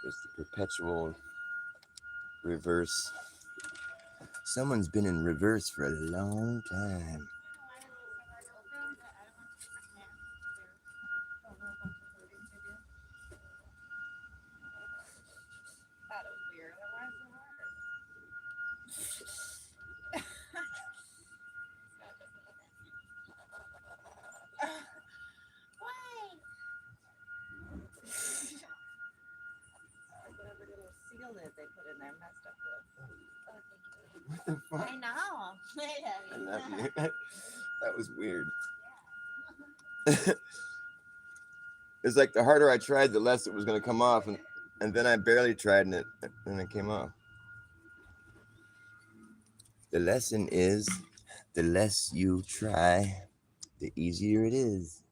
There's the perpetual reverse. Someone's been in reverse for a long time. What the fuck? I know. That was weird. It's like the harder I tried, the less it was going to come off, and then I barely tried, and it came off. The lesson is, the less you try, the easier it is.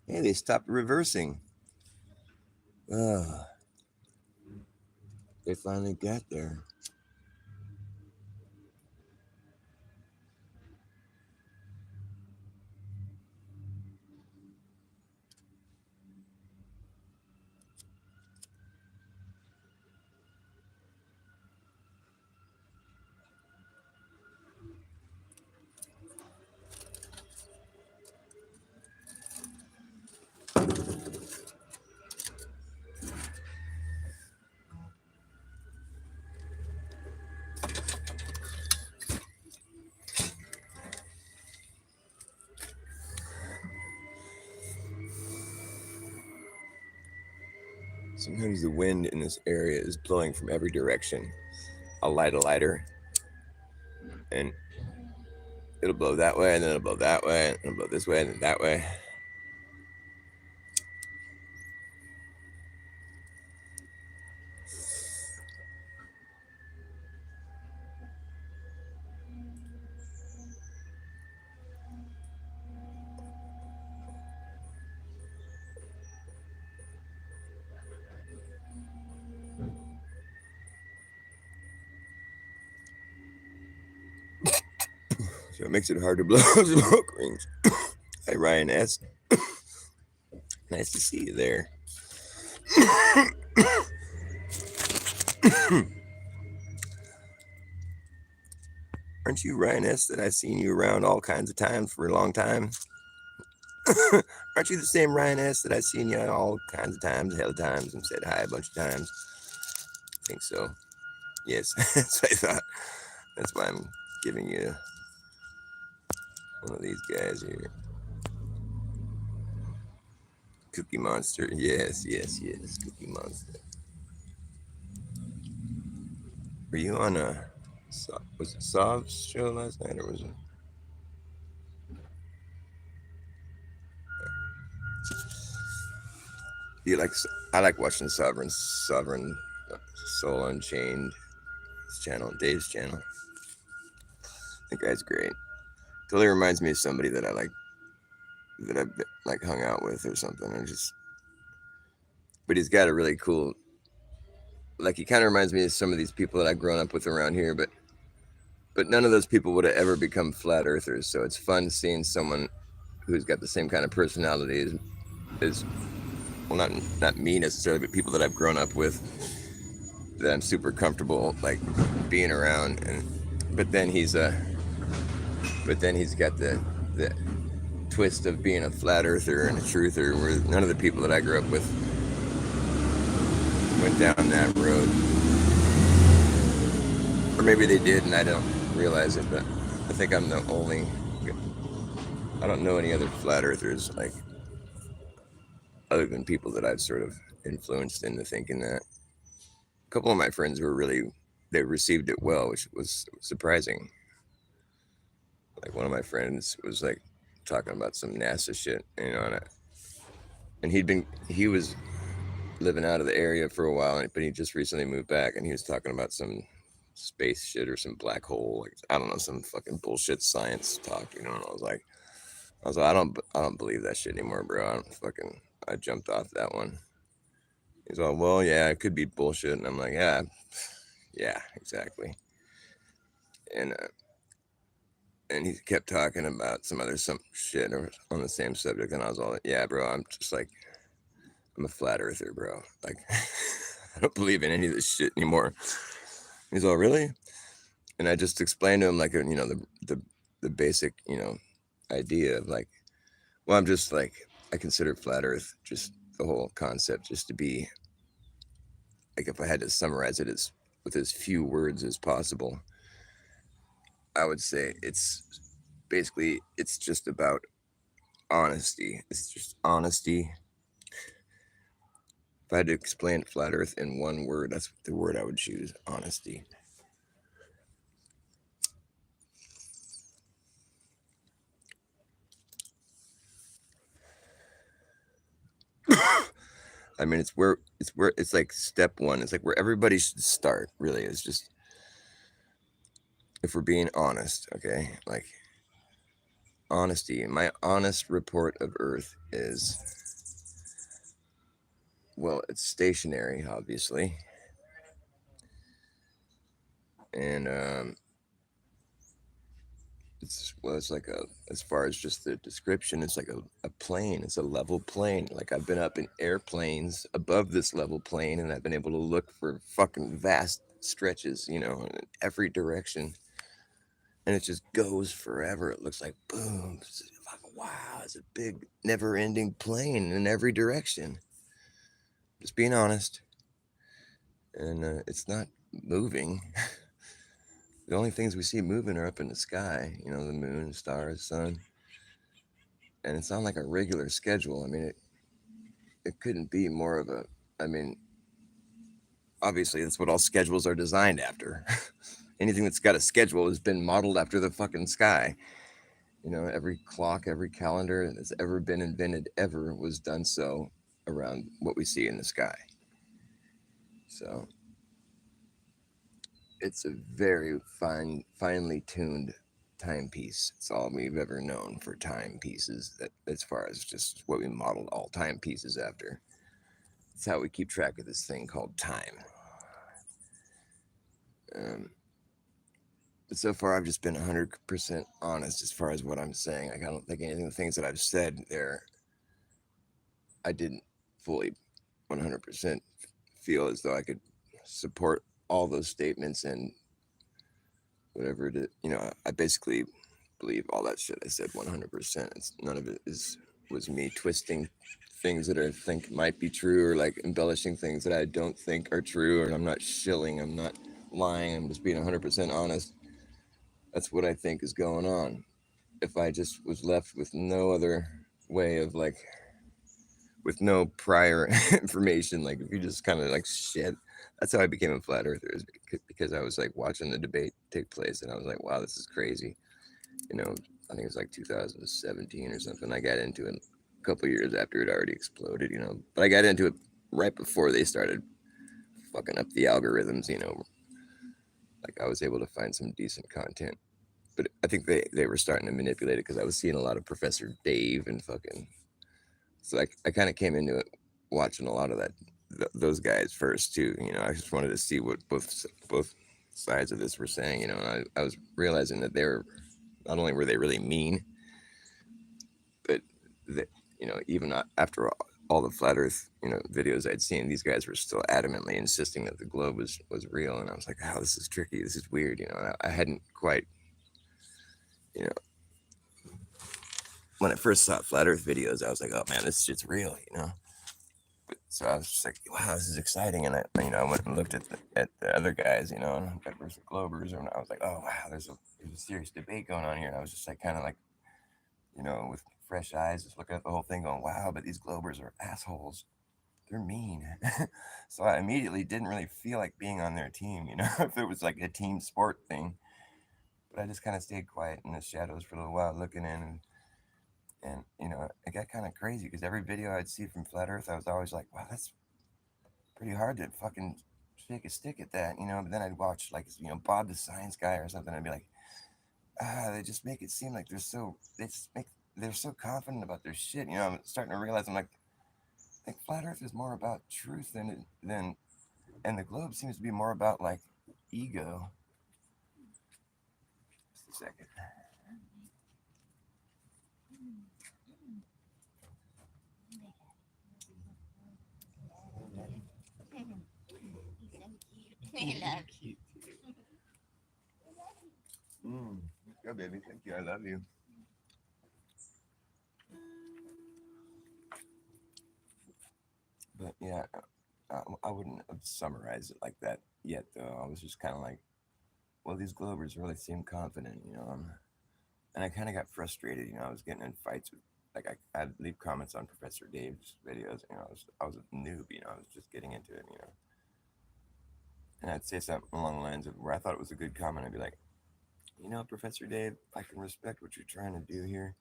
Hey, they stopped reversing. Oh, they finally got there. Sometimes the wind in this area is blowing from every direction. I'll light a lighter, and it'll blow that way, and then it'll blow that way, and it'll blow this way, and then that way. So it makes it hard to blow smoke rings. Hey, Ryan S. Nice to see you there. Aren't you Ryan S. that I've seen you around all kinds of times for a long time? Aren't you the same Ryan S. that I've seen you all kinds of times, hell times, and said hi a bunch of times? I think so. Yes, that's what I thought. That's why I'm giving you one of these guys here. Cookie Monster. Yes, yes, yes. Cookie Monster. Were you on was it Sav's show last night, or was it? You like? I like watching Sovereign Soul Unchained. His channel, Dave's channel. That guy's great. Totally reminds me of somebody that I that I've like hung out with or something. But he's got a really cool. Like he kind of reminds me of some of these people that I've grown up with around here, but none of those people would have ever become flat earthers. So it's fun seeing someone who's got the same kind of personality as well, not me necessarily, but people that I've grown up with that I'm super comfortable like being around. And but then he's got the twist of being a flat earther and a truther, where none of the people that I grew up with went down that road, or maybe they did and I don't realize it. But I think I'm the only. I don't know any other flat earthers like other than people that I've sort of influenced into thinking that. A couple of my friends were really, they received it well, which was surprising. Like one of my friends was like talking about some NASA shit, and he was living out of the area for a while, but he just recently moved back, and he was talking about some space shit or some black hole, like I don't know, some fucking bullshit science talk, And I was like, I don't believe that shit anymore, bro. I jumped off that one. He's like, well, yeah, it could be bullshit, and I'm like, yeah, yeah, exactly. And and he kept talking about some shit on the same subject, and I was all, yeah, bro, I'm just like, I'm a flat earther, bro. Like, I don't believe in any of this shit anymore. He's all, really? And I just explained to him like, the basic, idea of like, well, I'm just like, I consider flat Earth just the whole concept just to be like, if I had to summarize it as with as few words as possible, I would say it's just about honesty. It's just honesty. If I had to explain flat Earth in one word, that's the word I would choose: honesty. I mean, it's like step one. It's like where everybody should start. Really, is just if we're being honest, okay? Like honesty. My honest report of Earth is, well, it's stationary, obviously, and it's like a, as far as just the description, it's like a plane. It's a level plane. Like I've been up in airplanes above this level plane, and I've been able to look for fucking vast stretches, in every direction, and it just goes forever. It looks like boom. It's like, wow, it's a big, never-ending plane in every direction. Just being honest, and it's not moving. The only things we see moving are up in the sky, the moon, stars, sun, and it's on like a regular schedule. I mean, it couldn't be more of a. I mean, obviously, that's what all schedules are designed after. Anything that's got a schedule has been modeled after the fucking sky. Every clock, every calendar that's ever been invented ever was done so around what we see in the sky. So it's a very finely tuned timepiece. It's all we've ever known for timepieces. That, as far as just what we modeled all timepieces after. It's how we keep track of this thing called time. Um, but so far, I've just been 100% honest as far as what I'm saying. Like, I don't think anything of the things that I've said there, I didn't fully 100% feel as though I could support all those statements and whatever it is. I basically believe all that shit I said 100%. It's none of it was me twisting things that I think might be true, or like embellishing things that I don't think are true, or I'm not shilling, I'm not lying, I'm just being 100% honest. That's what I think is going on. If I just was left with no other way of like, with no prior information, like if you just kind of like shit, that's how I became a flat earther, is because I was like watching the debate take place, and I was like, wow, this is crazy. I think it was like 2017 or something. I got into it a couple years after it already exploded, but I got into it right before they started fucking up the algorithms, like I was able to find some decent content. But I think they were starting to manipulate it because I was seeing a lot of Professor Dave and fucking. So I kind of came into it watching a lot of those guys first too. I just wanted to see what both sides of this were saying. And I was realizing that they were, not only were they really mean, but that, even after all the flat Earth videos I'd seen, these guys were still adamantly insisting that the globe was real. And I was like, oh, this is tricky. This is weird. And I hadn't quite, you know, when I first saw flat Earth videos, I was like, oh man, this shit's real. So I was just like, wow, this is exciting. And I went and looked at the other guys, and versus the Globers, and I was like, oh wow, there's a serious debate going on here. And I was just like, kind of like, with fresh eyes, just looking at the whole thing, going, wow, but these Globers are assholes. They're mean. So I immediately didn't really feel like being on their team, if it was like a team sport thing. But I just kind of stayed quiet in the shadows for a little while, looking in, and it got kind of crazy because every video I'd see from Flat Earth, I was always like, wow, that's pretty hard to fucking shake a stick at that, But then I'd watch like Bob the Science Guy or something. I'd be like, they just make it seem like they're so confident about their shit. I'm starting to realize, I'm like, I think Flat Earth is more about truth and the globe seems to be more about like ego. Just a second. You too. Yeah, baby. Thank you. I love you. But yeah, I wouldn't have summarized it like that yet, though. I was just kind of like, well, these Globers really seem confident, you know. And I kind of got frustrated, you know. I was getting in fights with, like, I'd leave comments on Professor Dave's videos, you know. I was a noob, you know. I was just getting into it, you know. And I'd say something along the lines of where I thought it was a good comment. I'd be like, you know, Professor Dave, I can respect what you're trying to do here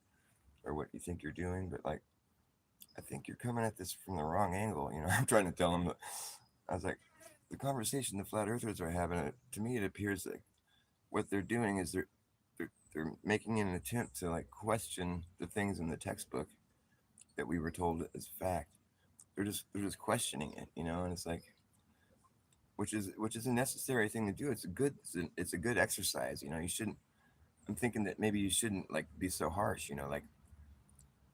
or what you think you're doing, but like, I think you're coming at this from the wrong angle. You know, I'm trying to tell him. I was like, the conversation the flat earthers are having, to me, it appears like what they're doing is they're making an attempt to like question the things in the textbook that we were told as fact. They're just questioning it, you know, and it's like which is a necessary thing to do. It's a good exercise, you know. You shouldn't. I'm thinking that maybe you shouldn't like be so harsh, you know, like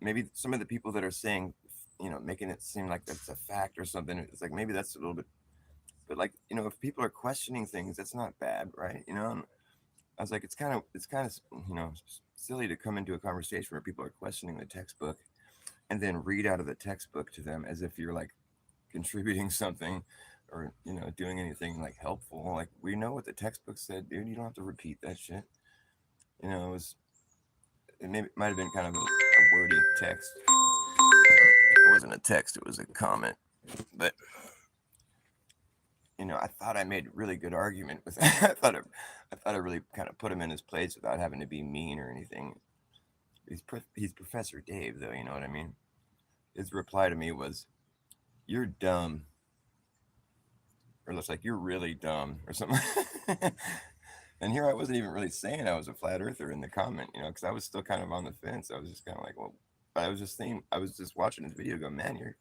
maybe some of the people that are saying, you know, making it seem like that's a fact or something. It's like maybe that's a little bit, but like you know, if people are questioning things, that's not bad, right? You know, and I was like, it's kind of you know silly to come into a conversation where people are questioning the textbook and then read out of the textbook to them as if you're like contributing something or you know doing anything like helpful. Like we know what the textbook said, dude. You don't have to repeat that shit. You know, it might have been kind of a wordy text. It wasn't a text; it was a comment. But you know, I thought I made a really good argument with. I thought I really kind of put him in his place without having to be mean or anything. He's Professor Dave, though. You know what I mean? His reply to me was, "You're dumb," or looks like "You're really dumb," or something. And here I wasn't even really saying I was a flat earther in the comment, you know, because I was still kind of on the fence. I was just kind of like, well, but I was just saying, I was just watching his video, go, man, you're.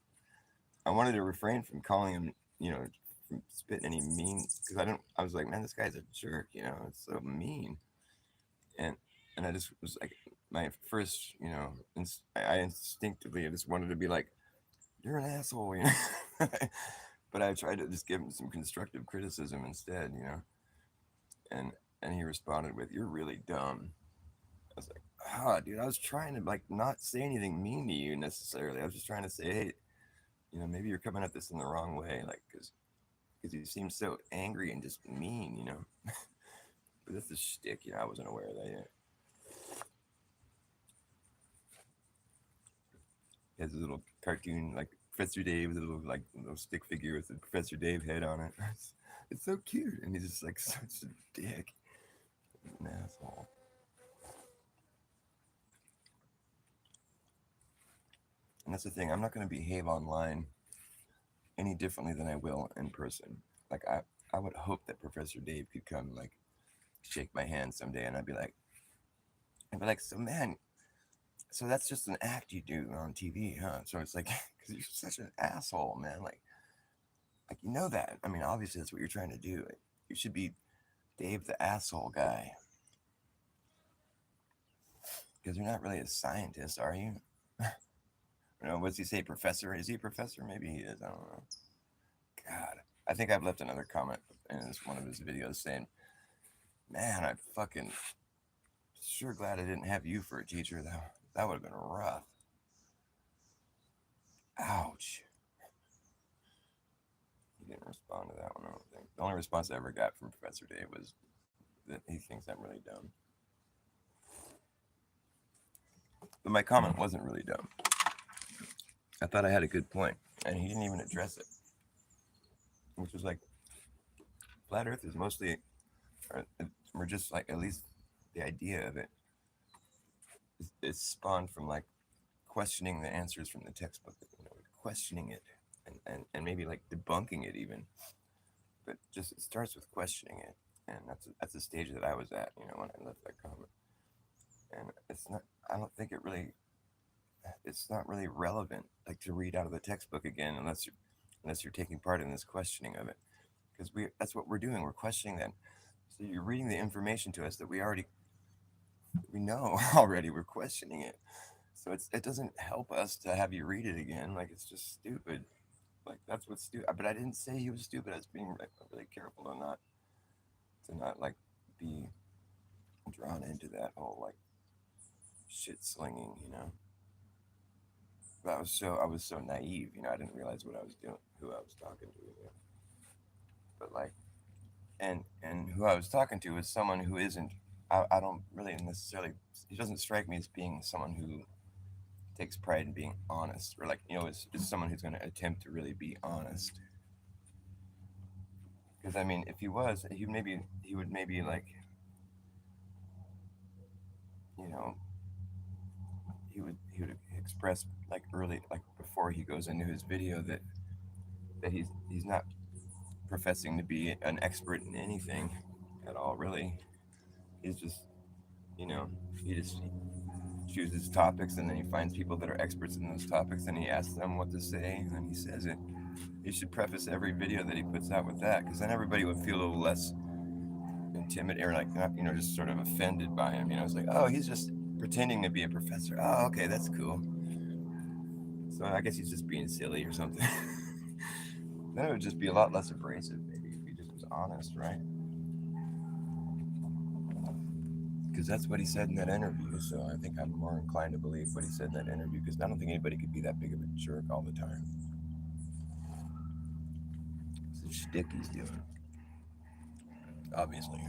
I wanted to refrain from calling him, you know, from spitting any mean, because I don't. I was like, man, this guy's a jerk, you know, it's so mean, and I just was like, my first, you know, I instinctively I just wanted to be like, you're an asshole, you know. But I tried to just give him some constructive criticism instead, you know, and he responded with, "You're really dumb." I was like, "Ah, dude, I was trying to like not say anything mean to you necessarily. I was just trying to say, hey, you know, maybe you're coming at this in the wrong way, like because you seem so angry and just mean, you know." But that's a shtick, you know. I wasn't aware of that yet. He has a little cartoon like Professor Dave with a little like little stick figure with the Professor Dave head on it. It's so cute, and he's just like such a dick, an asshole. And that's the thing. I'm not going to behave online any differently than I will in person. Like I would hope that Professor Dave could come like shake my hand someday, and I'd be like, so man, so that's just an act you do on TV, huh? So it's like, because you're such an asshole, man. Like you know that. I mean, obviously that's what you're trying to do. Like, you should be Dave the asshole guy, because you're not really a scientist, are you? You know, what's he say, professor? Is he a professor? Maybe he is. I don't know. God, I think I've left another comment in one of his videos saying, "Man, I fucking sure glad I didn't have you for a teacher. That would have been rough." Ouch. He didn't respond to that one. I don't think. The only response I ever got from Professor Dave was that he thinks I'm really dumb. But my comment wasn't really dumb. I thought I had a good point, and he didn't even address it, which was like flat Earth is mostly, we're just like at least the idea of it is spawned from like questioning the answers from the textbook, you know, questioning it and maybe like debunking it even. But just it starts with questioning it, and that's the stage that I was at, you know, when I left that comment. And it's not. I don't think it's not really relevant like to read out of the textbook again unless you're taking part in this questioning of it, because that's what we're doing. We're questioning that. So you're reading the information to us that we know already. We're questioning it. So it doesn't help us to have you read it again. Like it's just stupid. Like that's what's stupid. But I didn't say he was stupid. I was being really careful to not like be drawn into that whole like shit slinging, you know. But I was so naive, you know. I didn't realize what I was doing, who I was talking to, you know. But like, and who I was talking to was someone who isn't. I don't really necessarily. He doesn't strike me as being someone who takes pride in being honest, or like you know, is someone who's going to attempt to really be honest. Because I mean, if he was, he would maybe like you know he would express like early like before he goes into his video that he's not professing to be an expert in anything at all really. He's just you know he just chooses topics and then he finds people that are experts in those topics and he asks them what to say and then he says it. He should preface every video that he puts out with that because then everybody would feel a little less intimidated or like not just sort of offended by him. You know, it's like, oh, he's just pretending to be a professor. Oh, okay, that's cool. So I guess he's just being silly or something. Then it would just be a lot less abrasive, maybe, if he just was honest, right? Because that's what he said in that interview. So I think I'm more inclined to believe what he said in that interview because I don't think anybody could be that big of a jerk all the time. It's the shtick he's doing, obviously.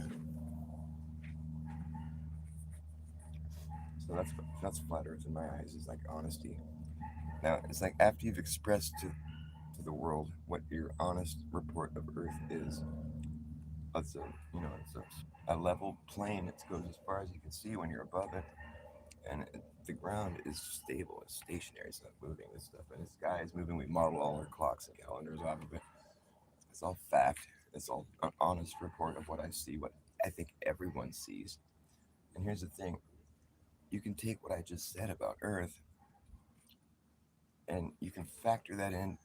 So that's flat Earth in my eyes is like honesty. Now it's like after you've expressed to the world what your honest report of Earth is. It's a level plane that goes as far as you can see when you're above it, and the ground is stable, it's stationary, it's not moving. This stuff, and the sky is moving. We model all our clocks and calendars off of it. It's all fact. It's all an honest report of what I see, what I think everyone sees. And here's the thing: you can take what I just said about Earth, and you can factor that in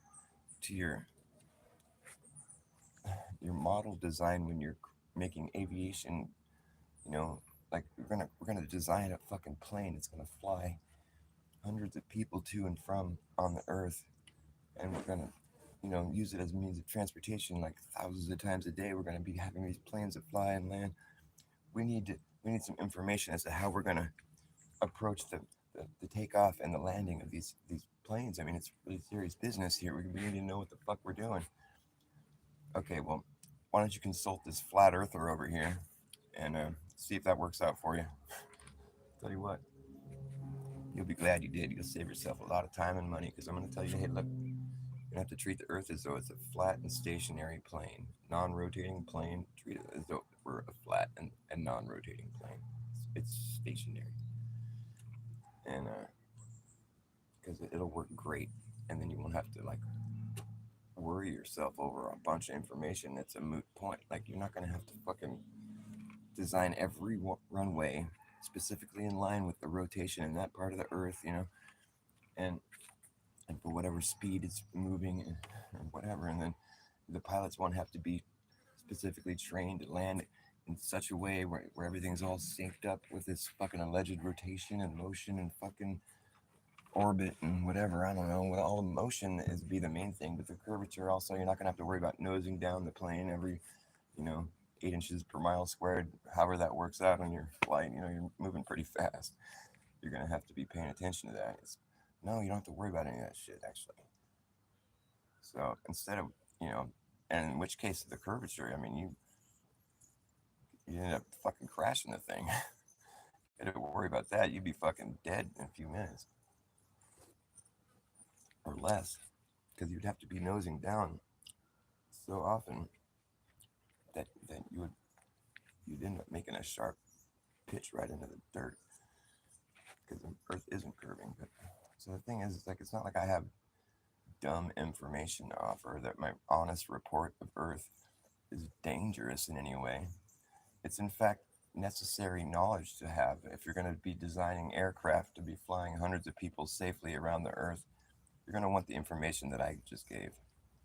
to your model design when you're making aviation. You know, like we're gonna design a fucking plane. It's gonna fly hundreds of people to and from on the Earth, and we're gonna, use it as a means of transportation like thousands of times a day. We're gonna be having these planes that fly and land. We need some information as to how we're gonna approach the takeoff and the landing of these planes. I mean, it's really serious business here. We need to know what the fuck we're doing. Okay, well, why don't you consult this flat earther over here and see if that works out for you? Tell you what, you'll be glad you did. You'll save yourself a lot of time and money because I'm going to tell you, hey, look, you're going to have to treat the Earth as though it's a flat and stationary plane, non-rotating plane. Treat it as though we're a flat and non-rotating plane. It's stationary, and because it'll work great, and then you won't have to like worry yourself over a bunch of information that's a moot point. Like you're not going to have to fucking design every runway specifically in line with the rotation in that part of the Earth, and for whatever speed it's moving or whatever. And then the pilots won't have to be specifically trained to land in such a way where everything's all synced up with this fucking alleged rotation and motion and fucking orbit and whatever. I don't know. Well, all the motion is be the main thing, but the curvature also, you're not gonna have to worry about nosing down the plane every, you know, 8 inches per mile squared. However that works out on your flight, you're moving pretty fast. You're gonna have to be paying attention to that. No, you don't have to worry about any of that shit actually. So instead of, you know, and in which case the curvature, I mean, you end up fucking crashing the thing. You had to worry about that. You'd be fucking dead in a few minutes or less, because you'd have to be nosing down so often that you'd end up making a sharp pitch right into the dirt because the Earth isn't curving. But so the thing is, it's like it's not like I have dumb information to offer that my honest report of Earth is dangerous in any way. It's in fact necessary knowledge to have if you're going to be designing aircraft to be flying hundreds of people safely around the Earth. You're going to want the information that I just gave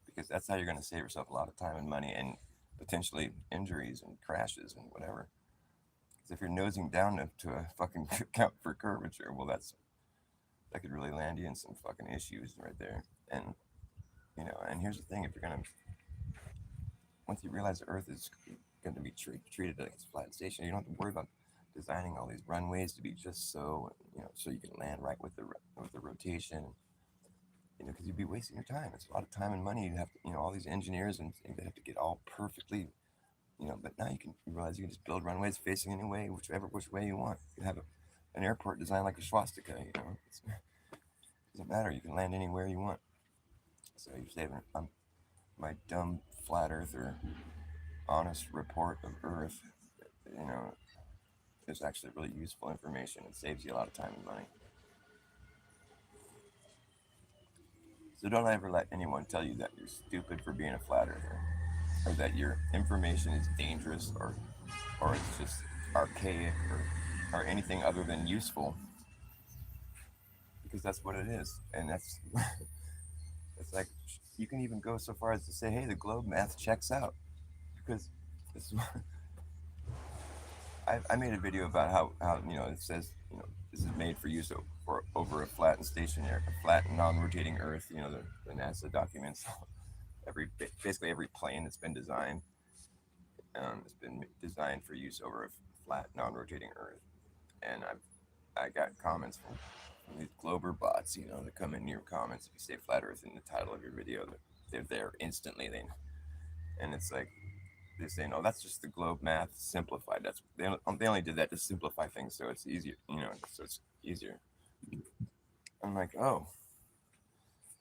because that's how you're going to save yourself a lot of time and money and potentially injuries and crashes and whatever. Because if you're nosing down to a fucking count for curvature, well, that could really land you in some fucking issues right there. And And here's the thing: if you're gonna once you realize the Earth is going to be treated like it's a flat station, you don't have to worry about designing all these runways to be just so so you can land right with the rotation. Because you'd be wasting your time. It's a lot of time and money. You have to, all these engineers and they have to get all perfectly. But now you realize you can just build runways facing any way, which way you want. You can have an airport designed like a swastika. It doesn't matter. You can land anywhere you want. So you're saving. My dumb flat earther honest report of Earth, you know, is actually really useful information. It saves you a lot of time and money. So don't ever let anyone tell you that you're stupid for being a flat earther, or that your information is dangerous, or it's just archaic, or anything other than useful, because that's what it is. And that's it's like you can even go so far as to say, hey, the globe math checks out, because this is I made a video about how it says this is made for use for over a flat and stationary, a flat and non-rotating Earth. The NASA documents basically every plane that's been designed has been designed for use over a flat non-rotating Earth. And I got comments from these Glober bots, that come in your comments if you say flat Earth in the title of your video. They're there instantly. And it's like they're saying, "Oh, that's just the globe math simplified." They only did that to simplify things, so it's easier, so it's easier. I'm like, "Oh,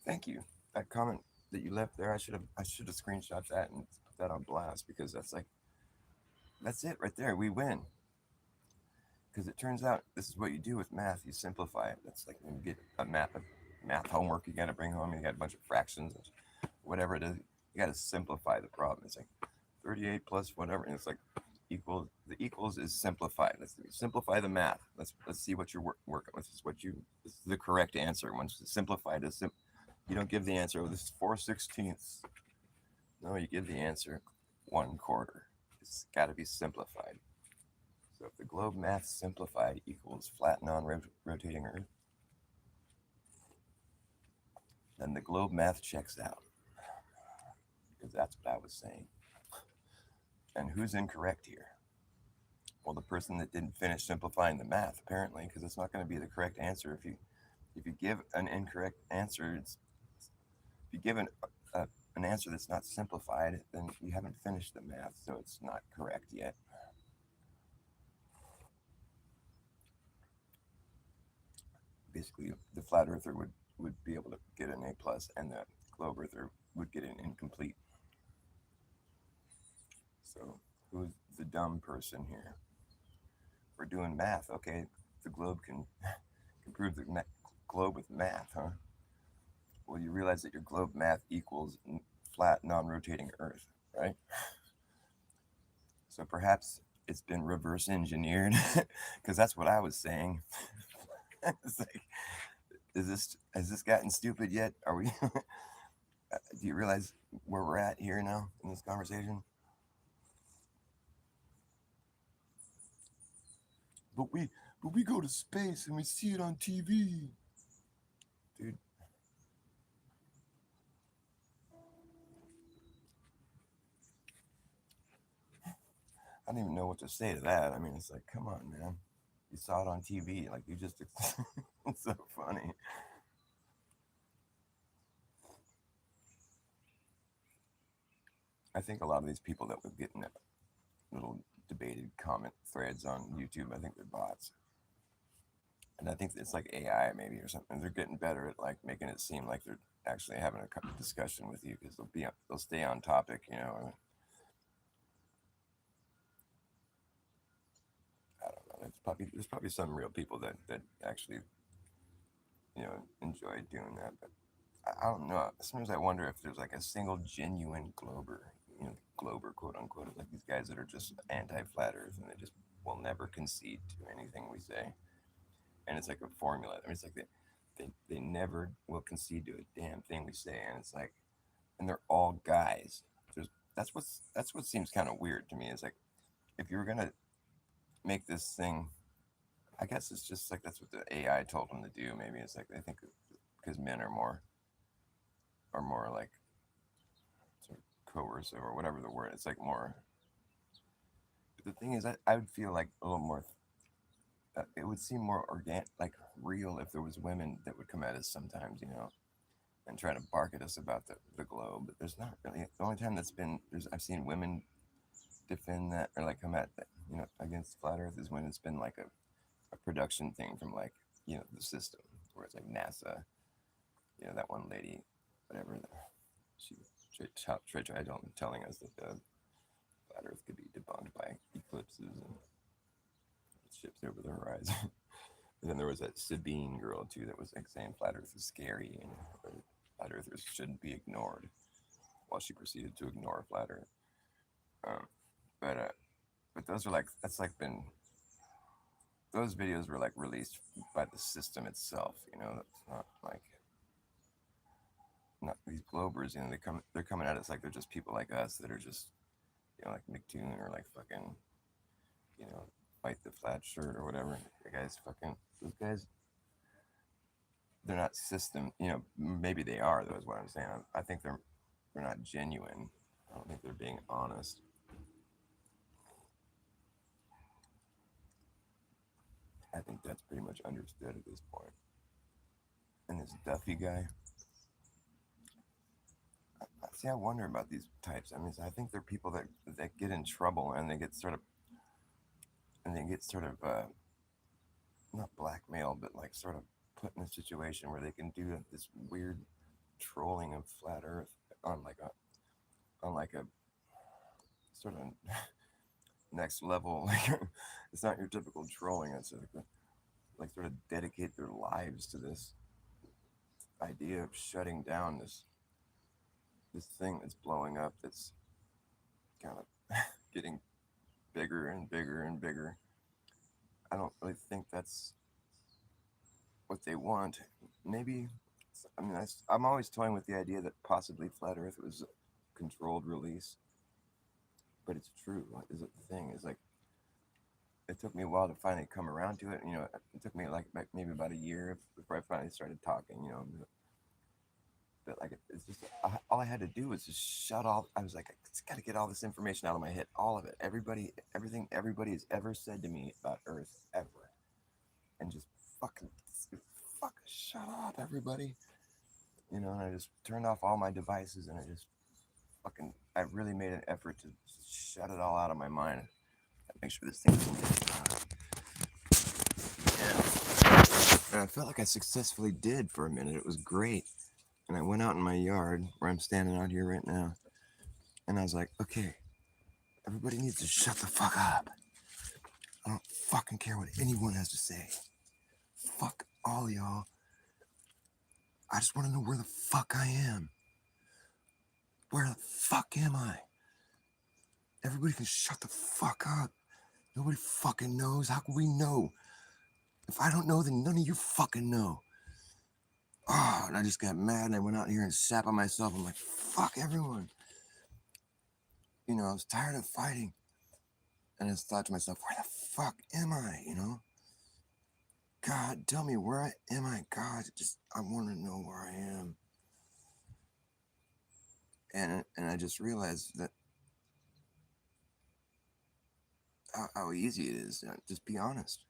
thank you." That comment that you left there, I should have screenshot that and put that on blast, because that's it right there. We win, because it turns out this is what you do with math. You simplify it. That's like when you get a math homework you got to bring home. You got a bunch of fractions, whatever it is. You got to simplify the problem. It's like 38 plus whatever, and it's like the equals is simplified. Let's simplify the math. Let's see what you're working with. This is the correct answer. Once it's simplified, you don't give the answer, oh, this is 4/16. No, you give the answer 1/4. It's got to be simplified. So if the globe math simplified equals flat non-rotating Earth, then the globe math checks out, because that's what I was saying. And who's incorrect here? Well, the person that didn't finish simplifying the math, apparently, because it's not going to be the correct answer. If you give an incorrect answer, if you give an answer that's not simplified, then you haven't finished the math, so it's not correct yet. Basically, the flat earther would be able to get an A plus, and the globe earther would get an incomplete. So who's the dumb person here? We're doing math. Okay, the globe can prove the globe with math, huh? Well, you realize that your globe math equals flat non-rotating Earth, right? So perhaps it's been reverse engineered, because that's what I was saying. It's like, has this gotten stupid yet? Are we? Do you realize where we're at here now in this conversation? But we go to space and we see it on TV, dude. I don't even know what to say to that. I mean, it's like, come on, man. You saw it on TV, like you just. It's so funny. I think a lot of these people that would get in little debated comment threads on YouTube, I think they're bots. And I think it's like AI maybe or something. They're getting better at like making it seem like they're actually having a discussion with you, because they'll stay on topic. I don't know. There's probably some real people that actually enjoy doing that, but I don't know. Sometimes I wonder if there's like a single genuine glober, glober quote unquote, like these guys that are just anti-flat Earth and they just will never concede to anything we say. And it's like a formula. I mean, it's like they never will concede to a damn thing we say, and it's like, and they're all guys. That's what seems kind of weird to me. Is like, if you were gonna make this thing, I guess it's just like that's what the AI told them to do. Maybe it's like they think because men are more like coercive or whatever the word. It's like more. The thing is, I would feel like a little more. It would seem more organic, like real, if there was women that would come at us sometimes, and try to bark at us about the globe. But there's not really. The only time that's been there's I've seen women defend that or like come at that, against flat Earth is when it's been like a production thing from like the system where it's like NASA. That one lady, whatever, she tried telling us that the flat Earth could be debunked by eclipses and ships over the horizon. And then there was that Sabine girl too that was like saying flat Earth is scary and flat Earthers shouldn't be ignored, while she proceeded to ignore flat Earth. Um, but those are like that's like been those videos were like released by the system itself. That's not like not these globers. They're coming at us like they're just people like us that are just like McToon or like fucking you know fight the flat shirt or whatever. The guys fucking those guys. They're not system. Maybe they are. Though is what I'm saying. I think they're not genuine. I don't think they're being honest. I think that's pretty much understood at this point. And this Duffy guy, see, I wonder about these types. I mean, I think they're people that get in trouble and they get sort of not blackmailed, but like sort of put in a situation where they can do this weird trolling of flat Earth on like a sort of next level. Like it's not your typical trolling. It's like sort of dedicate their lives to this idea of shutting down this thing that's blowing up. That's kind of getting bigger and bigger and bigger. I don't really think that's what they want. Maybe, I mean, I'm always toying with the idea that possibly flat Earth was a controlled release, but it's true. Is it the thing? Is like it took me a while to finally come around to it. It took me like maybe about a year before I finally started talking. But like it's just all I had to do was just shut all. I was like, I just got to get all this information out of my head, all of it, everything everybody has ever said to me about Earth ever, and just fucking, fucking shut up, everybody. And I just turned off all my devices, and I really made an effort to shut it all out of my mind. Make sure this thing's and I felt like I successfully did for a minute. It was great. And I went out in my yard where I'm standing out here right now. And I was like, okay, everybody needs to shut the fuck up. I don't fucking care what anyone has to say. Fuck all y'all. I just want to know where the fuck I am. Where the fuck am I? Everybody can shut the fuck up. Nobody fucking knows. How can we know? If I don't know, then none of you fucking know. Oh, and I just got mad and I went out here and sat by myself. I'm like, fuck everyone. I was tired of fighting. And I just thought to myself, where the fuck am I? God, tell me where am I? God, I want to know where I am. And I just realized that how easy it is. Just be honest.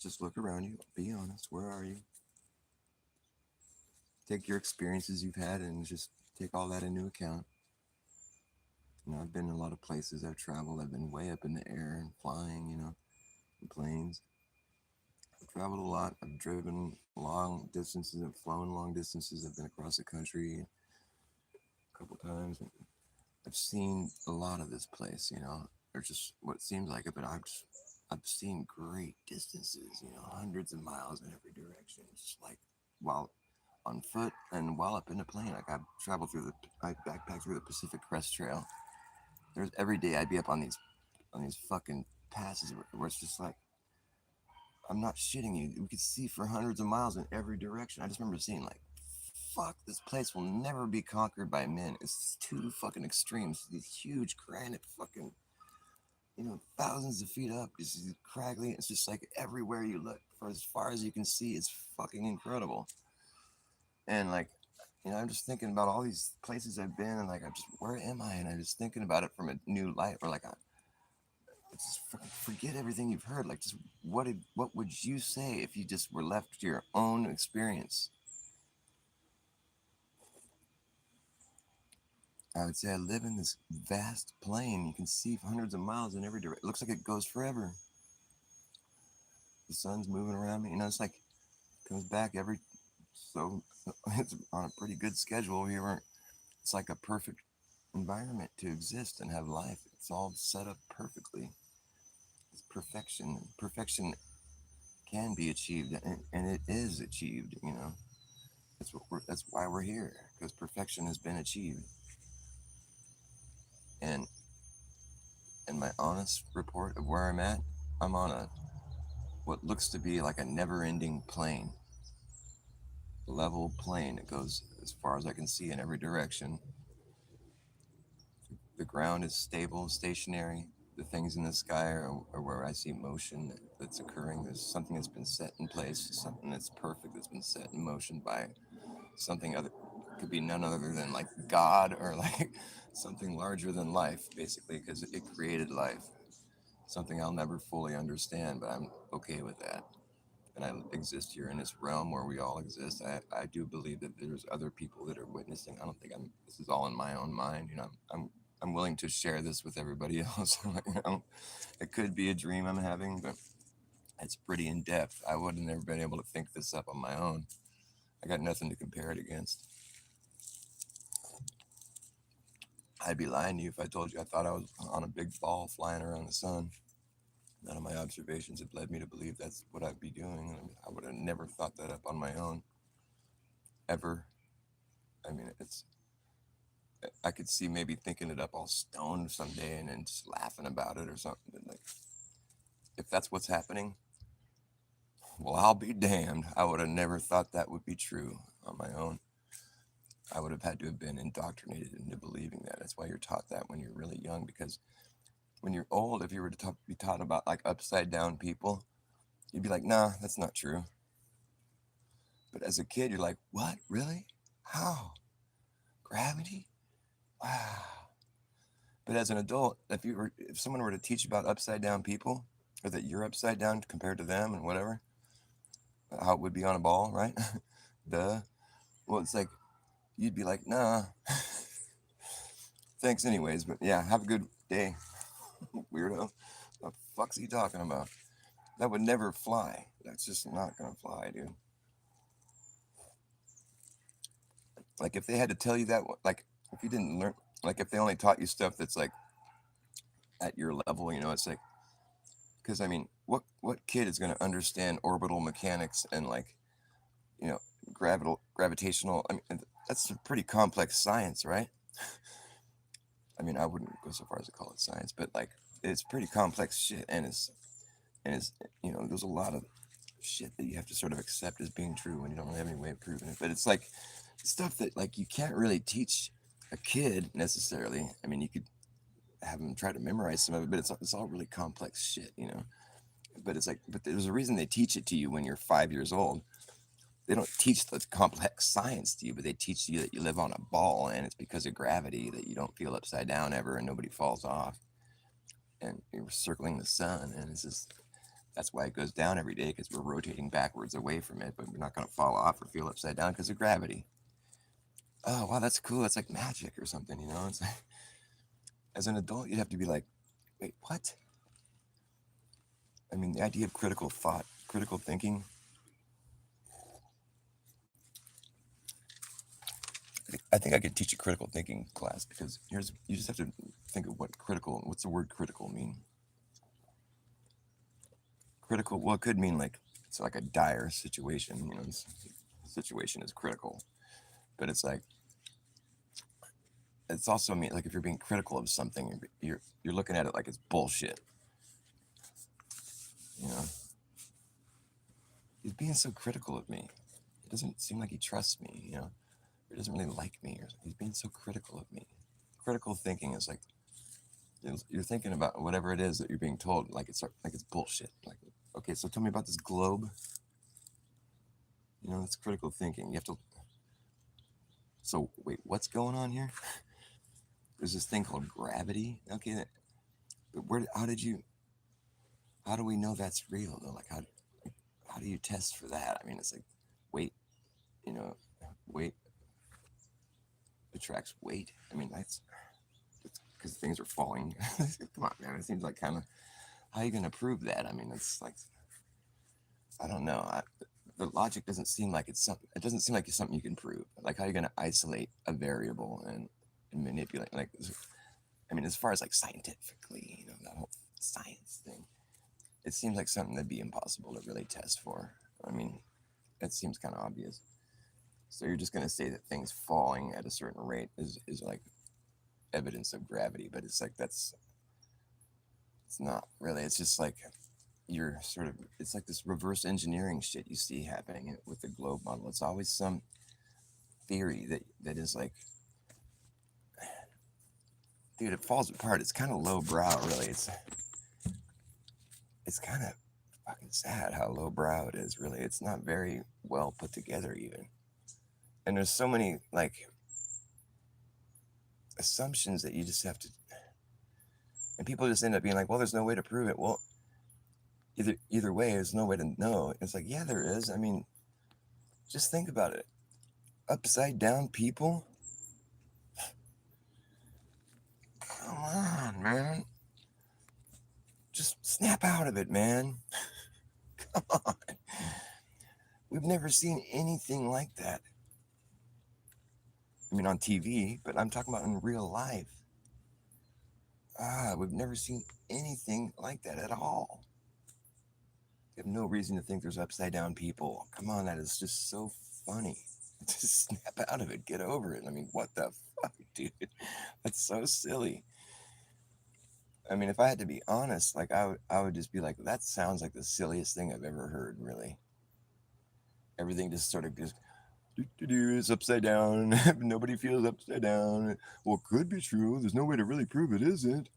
Just look around you. Be honest. Where are you? Take your experiences you've had and just take all that into account. I've been in a lot of places. I've traveled. I've been way up in the air and flying, in planes. I've traveled a lot. I've driven long distances. I've flown long distances. I've been across the country a couple times. And I've seen a lot of this place, or just what seems like it, but I've seen great distances, hundreds of miles in every direction. Just like while on foot and while up in a plane. Like I've traveled I backpacked through the Pacific Crest Trail. There's every day I'd be up on these fucking passes where it's just like, I'm not shitting you. We could see for hundreds of miles in every direction. I just remember seeing like, fuck, this place will never be conquered by men. It's too fucking extremes. These huge granite fucking, thousands of feet up. This is craggly. It's just like everywhere you look, for as far as you can see, it's fucking incredible. And like, I'm just thinking about all these places I've been, and like, where am I? And I'm just thinking about it from a new light, or like, just forget everything you've heard. Like, just what would you say if you just were left to your own experience? I would say I live in this vast plain. You can see hundreds of miles in every direction. It looks like it goes forever. The sun's moving around me. It's like comes back every so it's on a pretty good schedule here. It's like a perfect environment to exist and have life. It's all set up perfectly. It's perfection. Perfection can be achieved, and it is achieved. That's why we're here, because perfection has been achieved. And in my honest report of where I'm at, I'm on a what looks to be like a never-ending plane, level plane. It goes as far as I can see in every direction. The ground is stable, stationary. The things in the sky are where I see motion that's occurring. There's something that's been set in place, something that's perfect that's been set in motion by something other, could be none other than like God, or like something larger than life, basically, because it created life. Something I'll never fully understand, but I'm okay with that. And I exist here in this realm where we all exist. I do believe that there's other people that are witnessing. I don't think this is all in my own mind. I'm willing to share this with everybody else. It could be a dream I'm having, but it's pretty in depth. I would have never been able to think this up on my own. I got nothing to compare it against. I'd be lying to you if I told you I thought I was on a big ball flying around the sun. None of my observations have led me to believe that's what I'd be doing. I would have never thought that up on my own, ever. I mean, I could see maybe thinking it up all stoned someday and then just laughing about it or something. But like, if that's what's happening, well, I'll be damned. I would have never thought that would be true on my own. I would have had to have been indoctrinated into believing that. That's why you're taught that when you're really young, because when you're old, if you were to be taught about like upside down people, you'd be like, nah, that's not true. But as a kid, you're like, what? Really? How? Gravity? Wow. But as an adult, if someone were to teach about upside down people, or that you're upside down compared to them and whatever, how it would be on a ball, right? Duh. Well, it's like you'd be like, nah. Thanks anyways, but yeah, have a good day, weirdo. What the fuck's he talking about? That would never fly. That's just not gonna fly, dude. Like if they had to tell you that, like if you didn't learn, like if they only taught you stuff that's like at your level, it's like, because I mean, what kid is gonna understand orbital mechanics and like, you know, gravitational? I mean, that's a pretty complex science, right? I mean, I wouldn't go so far as to call it science, but like it's pretty complex shit, and it's there's a lot of shit that you have to sort of accept as being true when you don't really have any way of proving it. But it's like stuff that like you can't really teach a kid necessarily. I mean, you could have them try to memorize some of it, but it's all really complex shit. But it's like, but there's a reason they teach it to you when you're 5 years old. They don't teach the complex science to you, but they teach you that you live on a ball and it's because of gravity that you don't feel upside down ever and nobody falls off. And you're circling the sun, and it's just that's why it goes down every day, because we're rotating backwards away from it, but we're not going to fall off or feel upside down because of gravity. Oh, wow, that's cool. It's like magic or something. It's like, as an adult, you'd have to be like, wait, what? I mean, the idea of critical thought, critical thinking. I think I could teach a critical thinking class, because you just have to think of what's the word critical mean? Critical, well, it could mean like, it's like a dire situation, situation is critical, but it's also mean like if you're being critical of something, you're looking at it like it's bullshit. You know, he's being so critical of me. It doesn't seem like he trusts me. Or he doesn't really like me, or he's being so critical of me. Critical thinking is like you're thinking about whatever it is that you're being told, like it's bullshit. Like, okay, so tell me about this globe. It's critical thinking. You have to. So wait, what's going on here? There's this thing called gravity. Okay, but where? How did you? How do we know that's real though? How do you test for that? I mean, it's like weight. You know, weight attracts weight. I mean, that's because things are falling. Come on, man. It seems like kind of how are you going to prove that? I mean, it's like I don't know. The logic doesn't seem like it's something. It doesn't seem like it's something you can prove. Like how are you going to isolate a variable and manipulate? Like, I mean, as far as like scientifically, that whole science thing, it seems like something that'd be impossible to really test for. I mean, it seems kind of obvious. So you're just going to say that things falling at a certain rate is like evidence of gravity, but it's like it's not really. It's just like you're sort of it's like this reverse engineering shit you see happening with the globe model. It's always some theory that is like, dude, it falls apart. It's kind of lowbrow, really. It's kind of fucking sad how lowbrow it is. Really, it's not very well put together even. And there's so many like assumptions that you just have to, and people just end up being like, well, there's no way to prove it. Well, either way, there's no way to know. It's like, yeah, there is. I mean, just think about it. Upside down people. Come on, man. Just snap out of it, man. Come on. We've never seen anything like that. I mean, on TV, but I'm talking about in real life. We've never seen anything like that at all. You have no reason to think there's upside down people. Come on, that is just so funny. Just snap out of it. Get over it. I mean, what the fuck, dude? That's so silly. I mean, if I had to be honest, like I would just be like, that sounds like the silliest thing I've ever heard, really. Everything just sort of just it's upside down. Nobody feels upside down. Well, it could be true. There's no way to really prove it isn't.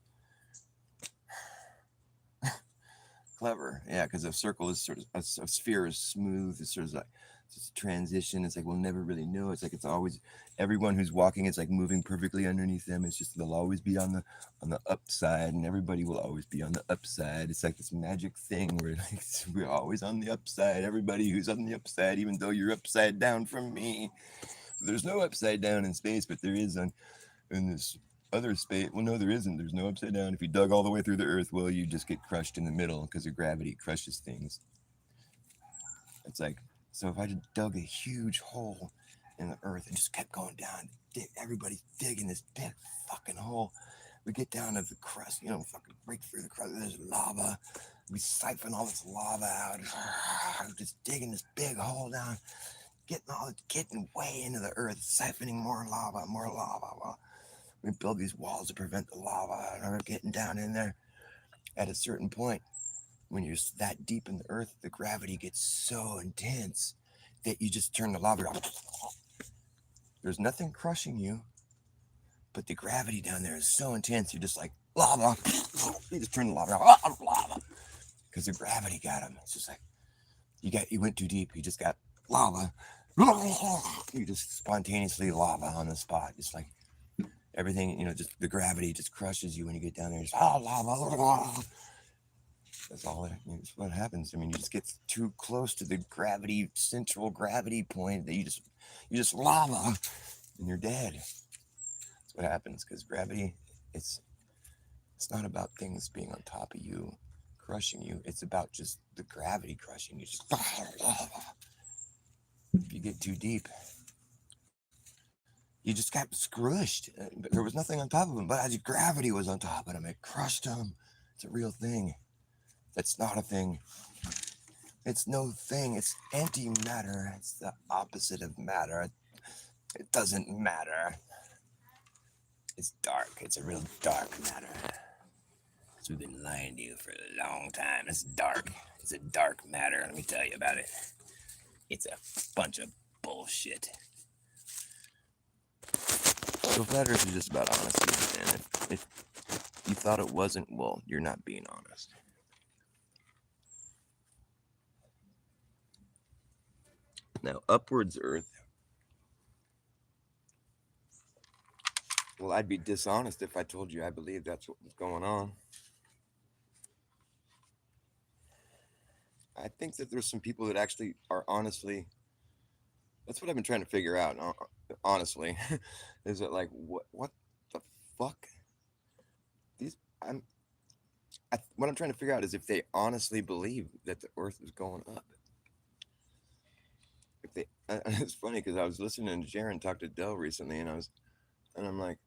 Clever, yeah, because a circle is sort of a sphere is smooth. It's sort of like it's a transition. It's like we'll never really know. It's like it's always everyone who's walking. It's like moving perfectly underneath them. It's just they'll always be on the upside, and everybody will always be on the upside. It's like this magic thing where like, we're always on the upside. Everybody who's on the upside, even though you're upside down from me. There's no upside down in space, but there is in this other space. Well, no, there isn't. There's no upside down. If you dug all the way through the Earth, well, you just get crushed in the middle because of gravity crushes things. It's like, so if I just dug a huge hole in the Earth and just kept going down, everybody's digging this big fucking hole. We get down to the crust, fucking break through the crust. There's lava. We siphon all this lava out. Just digging this big hole down, getting way into the Earth, siphoning more lava, more lava. Well, we build these walls to prevent the lava and we're getting down in there. At a certain point, when you're that deep in the earth, the gravity gets so intense that you just turn the lava off. There's nothing crushing you, but the gravity down there is so intense, you're just like, lava. You just turn the lava off. Lava. Because the gravity got him. It's just like, you went too deep. You just got lava. You just spontaneously lava on the spot. Just like, everything, just the gravity just crushes you when you get down there. Just lava. That's all that's what happens. I mean, you just get too close to the central gravity point that you just lava and you're dead. That's what happens because gravity, it's not about things being on top of you, crushing you. It's about just the gravity crushing you. Just lava. If you get too deep, you just got squished. There was nothing on top of him, but as gravity was on top of him, it crushed him. It's a real thing. That's not a thing. It's no thing. It's antimatter. It's the opposite of matter. It doesn't matter. It's dark. It's a real dark matter. So we've been lying to you for a long time. It's dark. It's a dark matter. Let me tell you about it. It's a bunch of bullshit. So flat Earth is just about honesty, and if you thought it wasn't, well, you're not being honest. Now, upwards Earth Well, I'd be dishonest if I told you I believe that's what was going on. I think that there's some people that actually are honestly. That's what I've been trying to figure out. Honestly, is it like what the fuck? These I'm what I'm trying to figure out is if they honestly believe that the Earth is going up. If they, it's funny because I was listening to Jaron talk to Dell recently, and I'm like,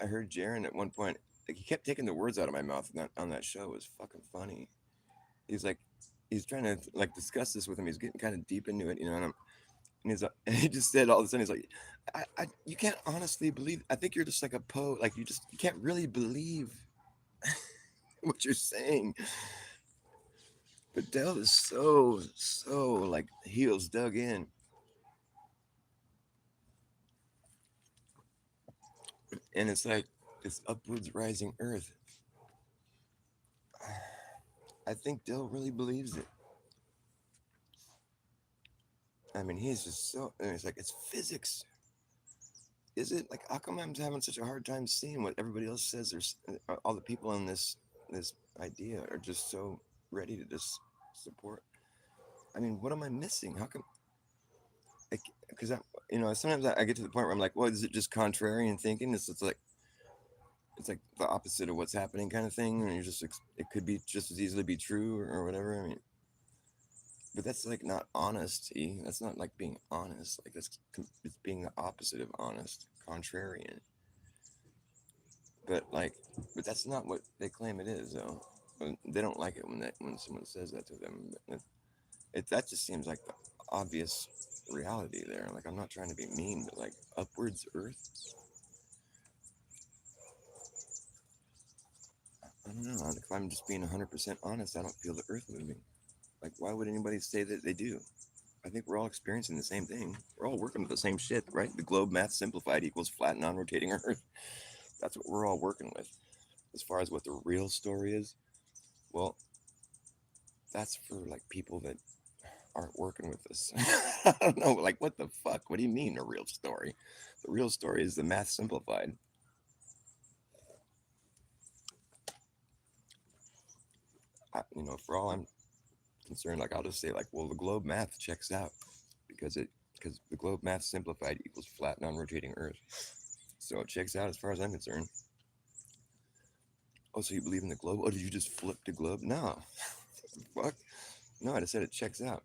I heard Jaron at one point, like he kept taking the words out of my mouth on that show. It was fucking funny. He's like, he's trying to like discuss this with him. He's getting kind of deep into it, and he's and he just said all of a sudden, he's like, you can't honestly believe. I think you're just like a poet. Like you can't really believe what you're saying. But Dell is so like heels dug in, and it's like this upwards rising Earth. I think Dell really believes it. I mean, he's just so. And it's like it's physics. Is it like how come I'm having such a hard time seeing what everybody else says? There's all the people in this idea are just so ready to just support. I mean, what am I missing? How come? Like, because sometimes I get to the point where I'm like, well, is it just contrarian thinking? It's like the opposite of what's happening kind of thing, and you're just it could be just as easily be true or whatever. I mean, but that's like not honesty. That's not like being honest. Like it's being the opposite of honest, contrarian. But like, but that's not what they claim it is, though. They don't like it when someone says that to them. That just seems like the obvious reality there. Like I'm not trying to be mean, but like upwards Earth. I don't know. If I'm just being 100% honest, I don't feel the Earth moving. Like, why would anybody say that they do? I think we're all experiencing the same thing. We're all working with the same shit, right? The globe math simplified equals flat non-rotating Earth. That's what we're all working with. As far as what the real story is, well, that's for like people that aren't working with us. I don't know, like what the fuck? What do you mean a real story? The real story is the math simplified. For all I'm concerned, like I'll just say like, well, the globe math checks out because the globe math simplified equals flat non-rotating Earth. So it checks out as far as I'm concerned. Oh, so you believe in the globe? Oh, did you just flip the globe? No. Fuck. No, I just said it checks out.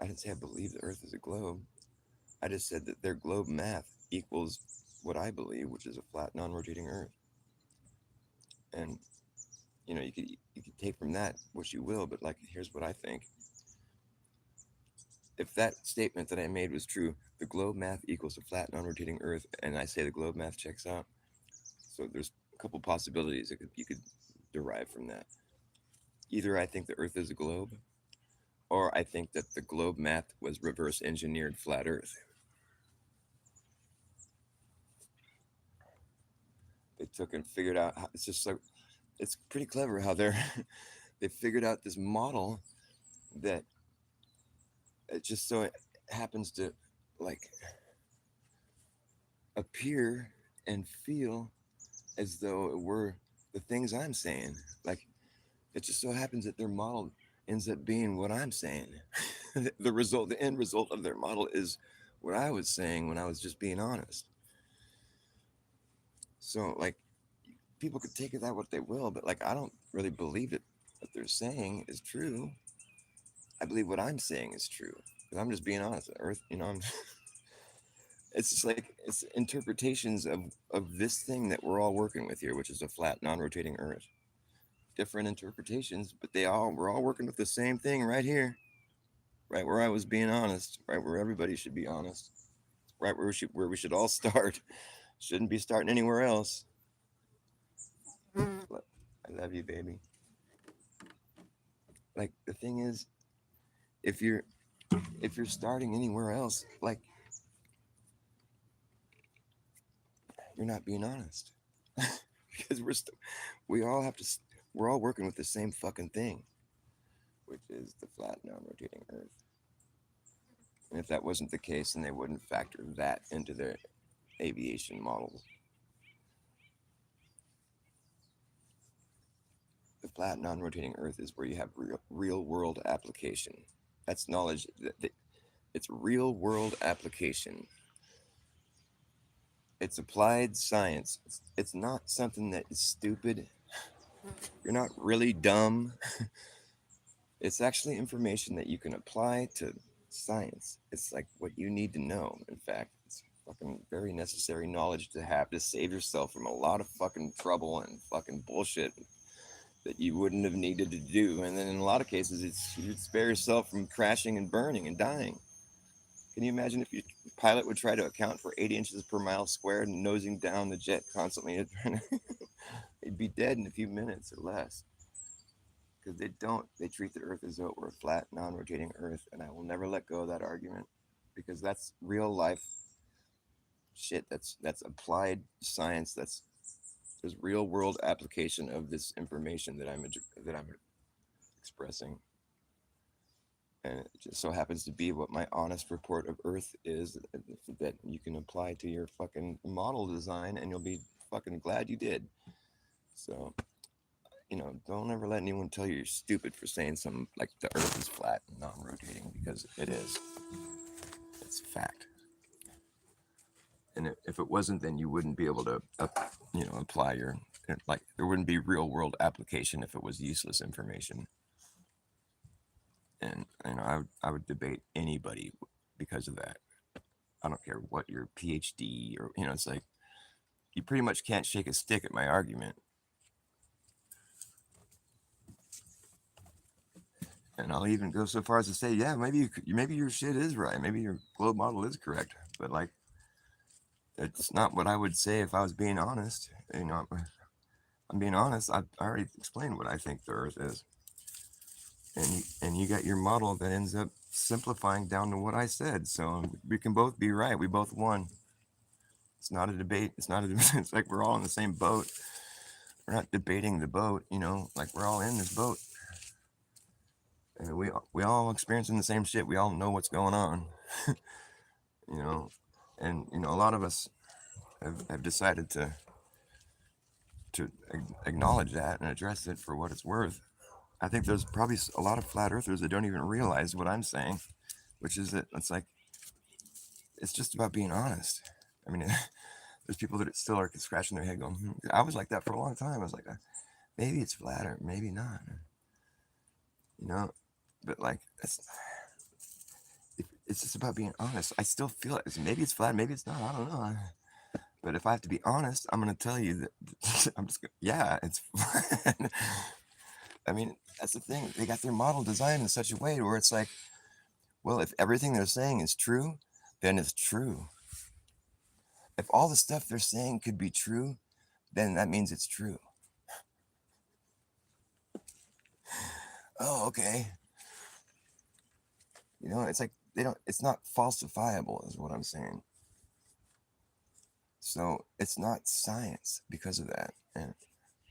I didn't say I believe the Earth is a globe. I just said that their globe math equals what I believe, which is a flat non-rotating Earth. And you could take from that what you will, but like here's what I think. If that statement that I made was true, the globe math equals a flat non-rotating Earth, and I say the globe math checks out. So there's a couple possibilities that you could derive from that. Either I think the Earth is a globe, or I think that the globe math was reverse engineered flat Earth. They took and figured out how, it's just like it's pretty clever how they figured out this model that it just so it happens to like appear and feel as though it were the things I'm saying. Like it just so happens that their model ends up being what I'm saying. The end result of their model is what I was saying when I was just being honest. So like people could take it that what they will, but like I don't really believe it. What they're saying is true. I believe what I'm saying is true because I'm just being honest. Earth, it's just like it's interpretations of this thing that we're all working with here, which is a flat, non-rotating Earth. Different interpretations, but we're all working with the same thing right here, right where I was being honest, right where everybody should be honest, right where we should all start. Shouldn't be starting anywhere else. I love you, baby. Like the thing is, if you're starting anywhere else, like you're not being honest because we all have to we're all working with the same fucking thing, which is the flat non-rotating Earth. And if that wasn't the case, then they wouldn't factor that into their aviation models. The flat, non-rotating Earth is where you have real world application. That's knowledge. It's real world application. It's applied science. It's not something that is stupid. You're not really dumb. It's actually information that you can apply to science. It's like what you need to know. In fact, it's fucking very necessary knowledge to have to save yourself from a lot of fucking trouble and fucking bullshit that you wouldn't have needed to do. And then in a lot of cases, it's you'd spare yourself from crashing and burning and dying. Can you imagine if your pilot would try to account for 80 inches per mile squared and nosing down the jet constantly? He'd be dead in a few minutes or less. Because they don't. They treat the Earth as though it were a flat, non-rotating Earth, and I will never let go of that argument because that's real life shit. That's applied science. There's real world application of this information that I'm expressing, and it just so happens to be what my honest report of Earth is that you can apply to your fucking model design, and you'll be fucking glad you did. So don't ever let anyone tell you you're stupid for saying something like the Earth is flat and non-rotating because it is. It's a fact. And if it wasn't, then you wouldn't be able to, apply your like. There wouldn't be real world application if it was useless information. And I would debate anybody because of that. I don't care what your PhD or it's like you pretty much can't shake a stick at my argument. And I'll even go so far as to say, yeah, maybe your shit is right. Maybe your globe model is correct. But like, it's not what I would say if I was being honest. I'm being honest. I already explained what I think the Earth is, and you got your model that ends up simplifying down to what I said. So we can both be right. We both won. It's not a debate. It's not a. It's like we're all in the same boat. We're not debating the boat. Like we're all in this boat. And we all experiencing the same shit. We all know what's going on. And a lot of us have decided to acknowledge that and address it for what it's worth. I think there's probably a lot of flat earthers that don't even realize what I'm saying, which is that it's just about being honest. I mean, there's people that still are scratching their head going, I was like that for a long time. I was like, maybe it's flat or maybe not. But like, it's just about being honest. I still feel it. Maybe it's flat, maybe it's not. I don't know. But if I have to be honest, I'm going to tell you that yeah, it's flat. I mean, that's the thing. They got their model designed in such a way where it's like, well, if everything they're saying is true, then it's true. If all the stuff they're saying could be true, then that means it's true. Oh, okay. It's like it's not falsifiable is what I'm saying. So it's not science because of that.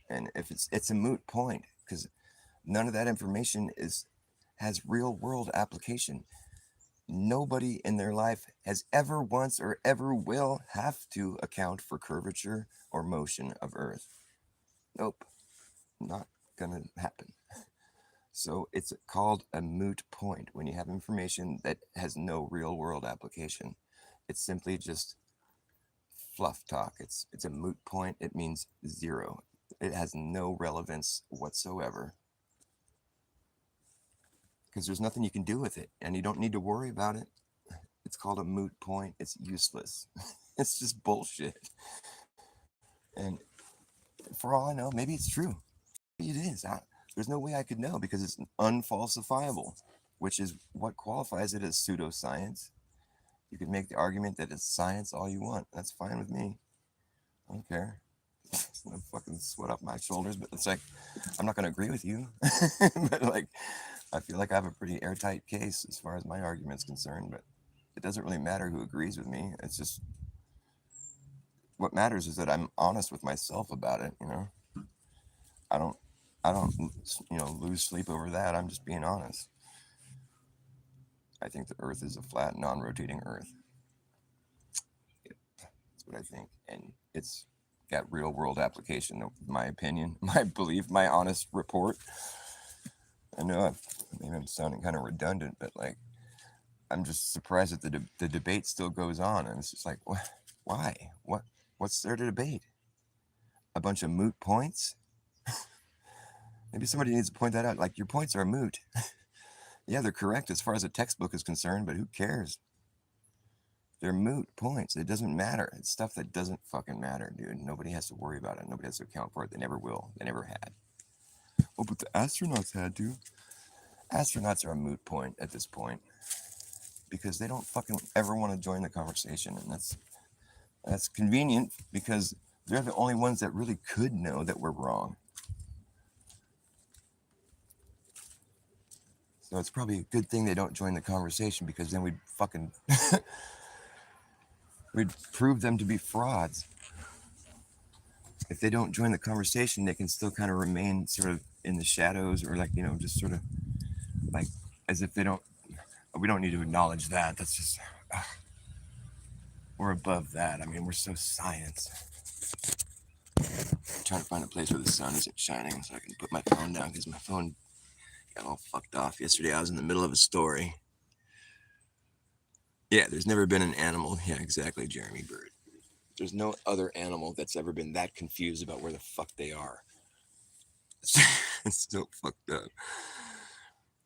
And if it's a moot point because none of that information has real world application. Nobody in their life has ever once or ever will have to account for curvature or motion of Earth. Nope, not gonna happen. So it's called a moot point when you have information that has no real world application. It's simply just fluff talk. It's a moot point. It means zero. It has no relevance whatsoever. Because there's nothing you can do with it, and you don't need to worry about it. It's called a moot point. It's useless. It's just bullshit. And for all I know, maybe it's true. Maybe it is. There's no way I could know because it's unfalsifiable, which is what qualifies it as pseudoscience. You could make the argument that it's science all you want. That's fine with me. I don't care. It's no fucking sweat off my shoulders, but it's like, I'm not going to agree with you. But like, I feel like I have a pretty airtight case as far as my argument's concerned, but it doesn't really matter who agrees with me. It's just, what matters is that I'm honest with myself about it, I don't, lose sleep over that. I'm just being honest. I think the Earth is a flat, non-rotating Earth. It's what I think, and it's got real world application. My opinion, my belief, my honest report. I know maybe I'm sounding kind of redundant, but like I'm just surprised that the debate still goes on, and it's just like, why? What's there to debate? A bunch of moot points? Maybe somebody needs to point that out. Like, your points are moot. Yeah, they're correct as far as a textbook is concerned, but who cares? They're moot points. It doesn't matter. It's stuff that doesn't fucking matter, dude. Nobody has to worry about it. Nobody has to account for it. They never will. They never had. Oh, but the astronauts had to. Astronauts are a moot point at this point because they don't fucking ever want to join the conversation, and that's convenient because they're the only ones that really could know that we're wrong. So it's probably a good thing they don't join the conversation because then we'd fucking we'd prove them to be frauds. If they don't join the conversation, they can still kind of remain sort of in the shadows or like, just sort of like as if they don't, we don't need to acknowledge that. That's just, we're above that. I mean, we're so science. I'm trying to find a place where the sun isn't shining so I can put my phone down because my phone got all fucked off yesterday. I was in the middle of a story. Yeah, there's never been an animal. Yeah, exactly, Jeremy Bird. There's no other animal that's ever been that confused about where the fuck they are. It's so fucked up.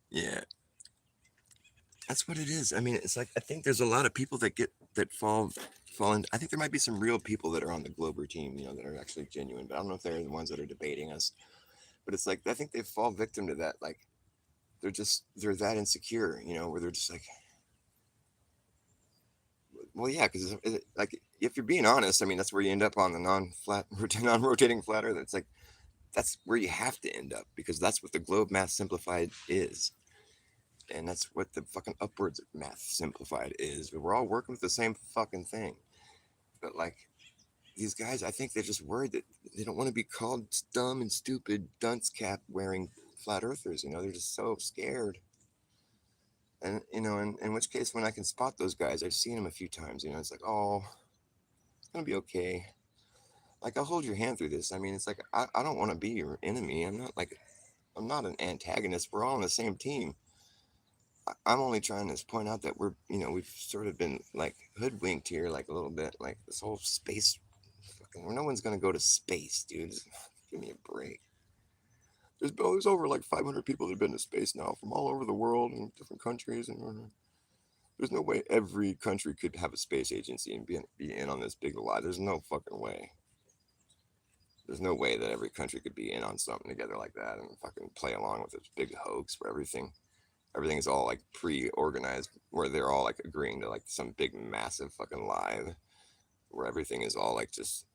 Yeah. That's what it is. I mean, it's like I think there's a lot of people that fall in. I think there might be some real people that are on the Glober team, that are actually genuine. But I don't know if they're the ones that are debating us. But it's like I think they fall victim to that. Like they're that insecure, where they're just like, well, yeah, because like if you're being honest, I mean, that's where you end up on the non-rotating flat Earth. It's like that's where you have to end up because that's what the globe math simplified is. And that's what the fucking upwards math simplified is. We're all working with the same fucking thing. But like these guys, I think they're just worried that they don't want to be called dumb and stupid dunce cap wearing flat earthers. They're just so scared. And in which case, when I can spot those guys, I've seen them a few times. It's like, oh, it's gonna be okay. Like I'll hold your hand through this. I mean, it's like I don't want to be your enemy. I'm not an antagonist. We're all on the same team. I'm only trying to point out that we've sort of been like hoodwinked here, like a little bit, like this whole space. Fucking, no one's gonna go to space, dude. Give me a break. There's over like 500 people that have been to space now from all over the world and different countries, and there's no way every country could have a space agency and be in on this big lie. There's no fucking way. There's no way that every country could be in on something together like that and fucking play along with this big hoax where everything is all like pre-organized, where they're all like agreeing to like some big massive fucking lie, where everything is all like just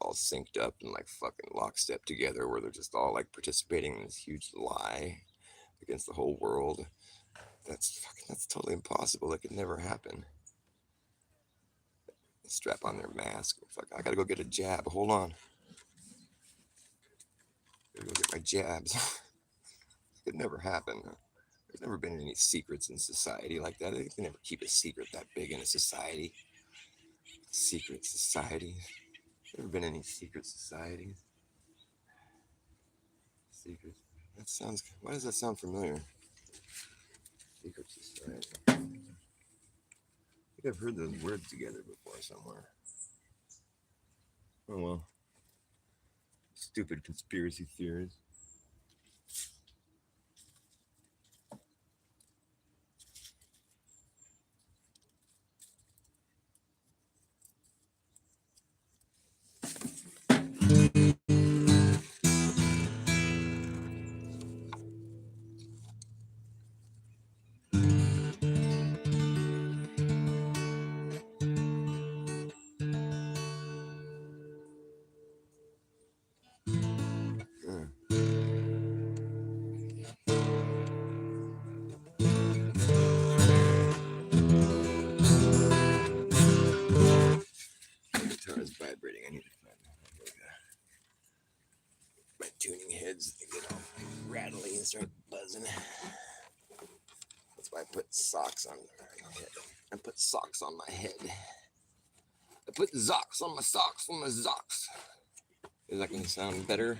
all synced up and like fucking lockstep together, where they're just all like participating in this huge lie against the whole world. That's totally impossible. That could never happen. They strap on their mask. Fuck, I gotta go get a jab. Hold on. I gotta go get my jabs. It could never happen. There's never been any secrets in society like that. They can never keep a secret that big in a society. Secret society. Never been any secret societies. Secret. That sounds. Why does that sound familiar? Secret society. I think I've heard those words together before somewhere. Oh well. Stupid conspiracy theories. Yeah. My guitar is vibrating. I need to find my tuning heads. They get all rattly and start buzzing. That's why I put socks on my head. I put socks on my head. I put Zox on my socks, on my Zox. Is that gonna sound better?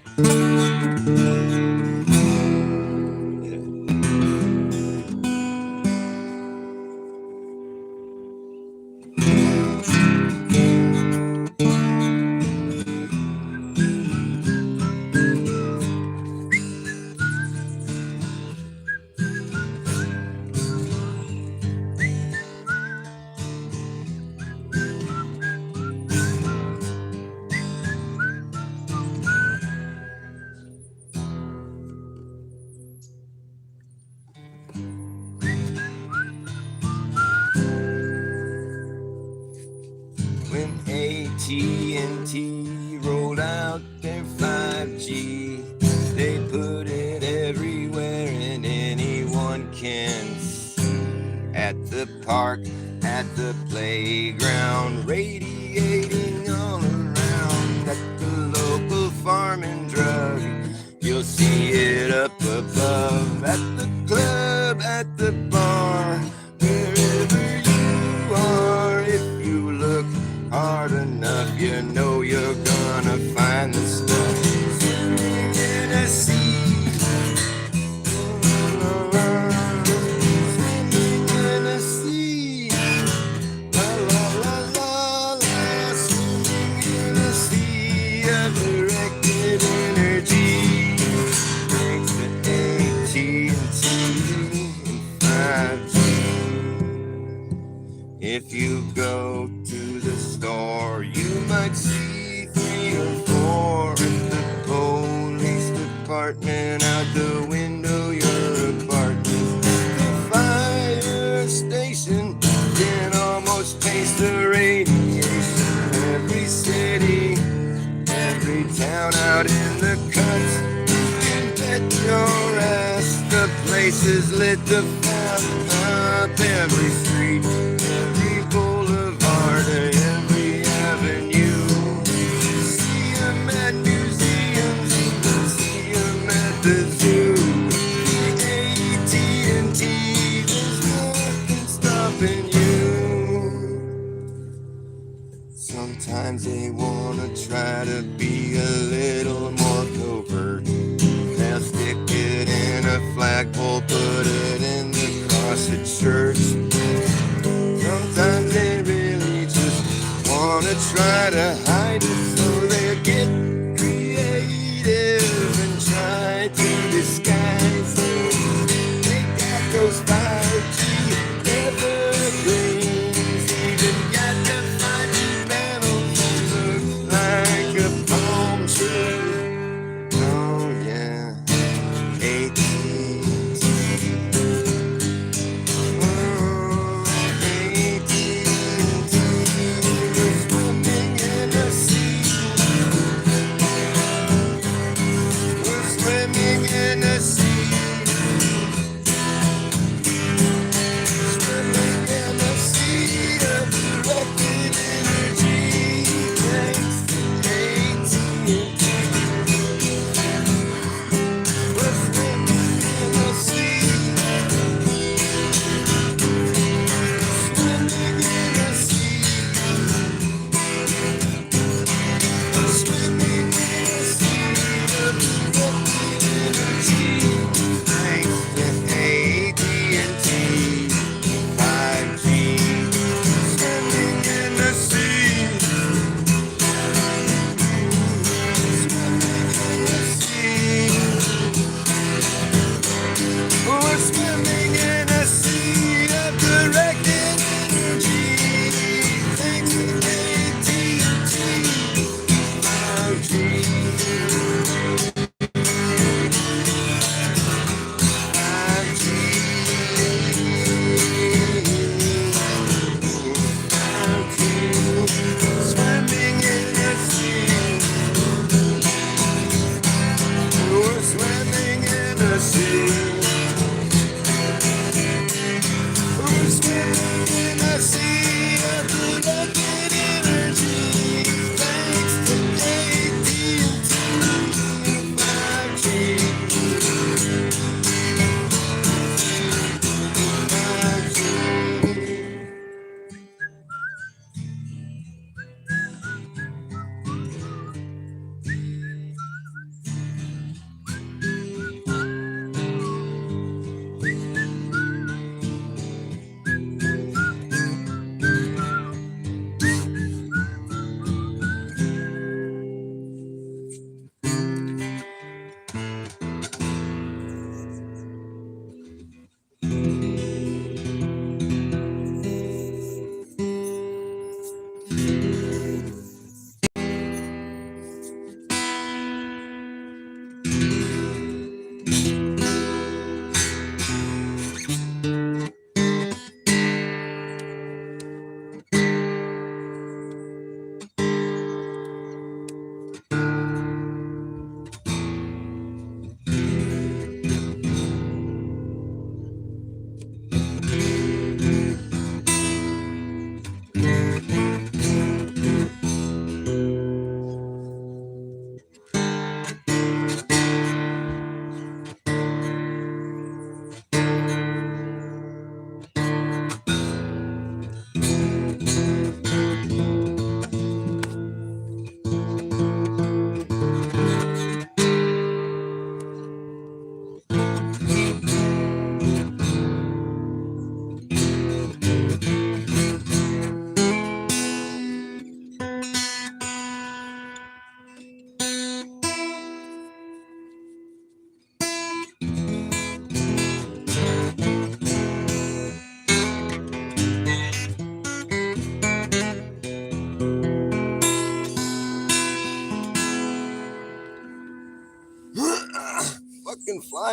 When AT&T rolled out their 5G, they put it everywhere and anyone can see. At the park, at the playground, radiating all around. At the local farm and drug, you'll see it up above. At the club, at the bar, wherever you are, if you look hard enough, you know you're gonna find the stuff swimming in a sea. Swimming in a sea. La la la la la. Swimming in a sea of directed energy. Thanks to AT&T and 5G. If you go to the store, you might see 3 or 4 at the police department. Out the window, your apartment. The fire station can almost taste the radiation. Every city, every town out in the cuts, you can bet your ass the place is lit to fuck up. Every street, every boulevard, every avenue. See 'em at museums, you can see 'em at the zoo. AT&T, there's nothing stopping you. Sometimes they wanna try to be a little more covert. They'll stick it in a flagpole, put it in the cross at church. Sometimes they really just wanna try to hide it, so they get creative and try to disguise it. They got those 5G evergreens, even got the 5G panels that look like a palm tree. Oh yeah, AT&T. Oh, AT&T. Swimming in a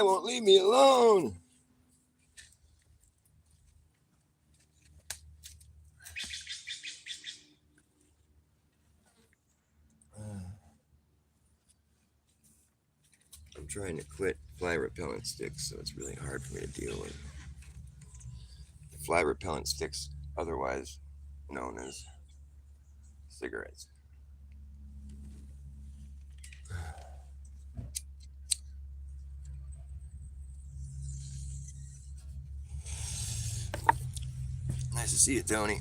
lie won't leave me alone. I'm trying to quit fly repellent sticks, so it's really hard for me to deal with. Fly repellent sticks, otherwise known as cigarettes. Nice to see you, Tony.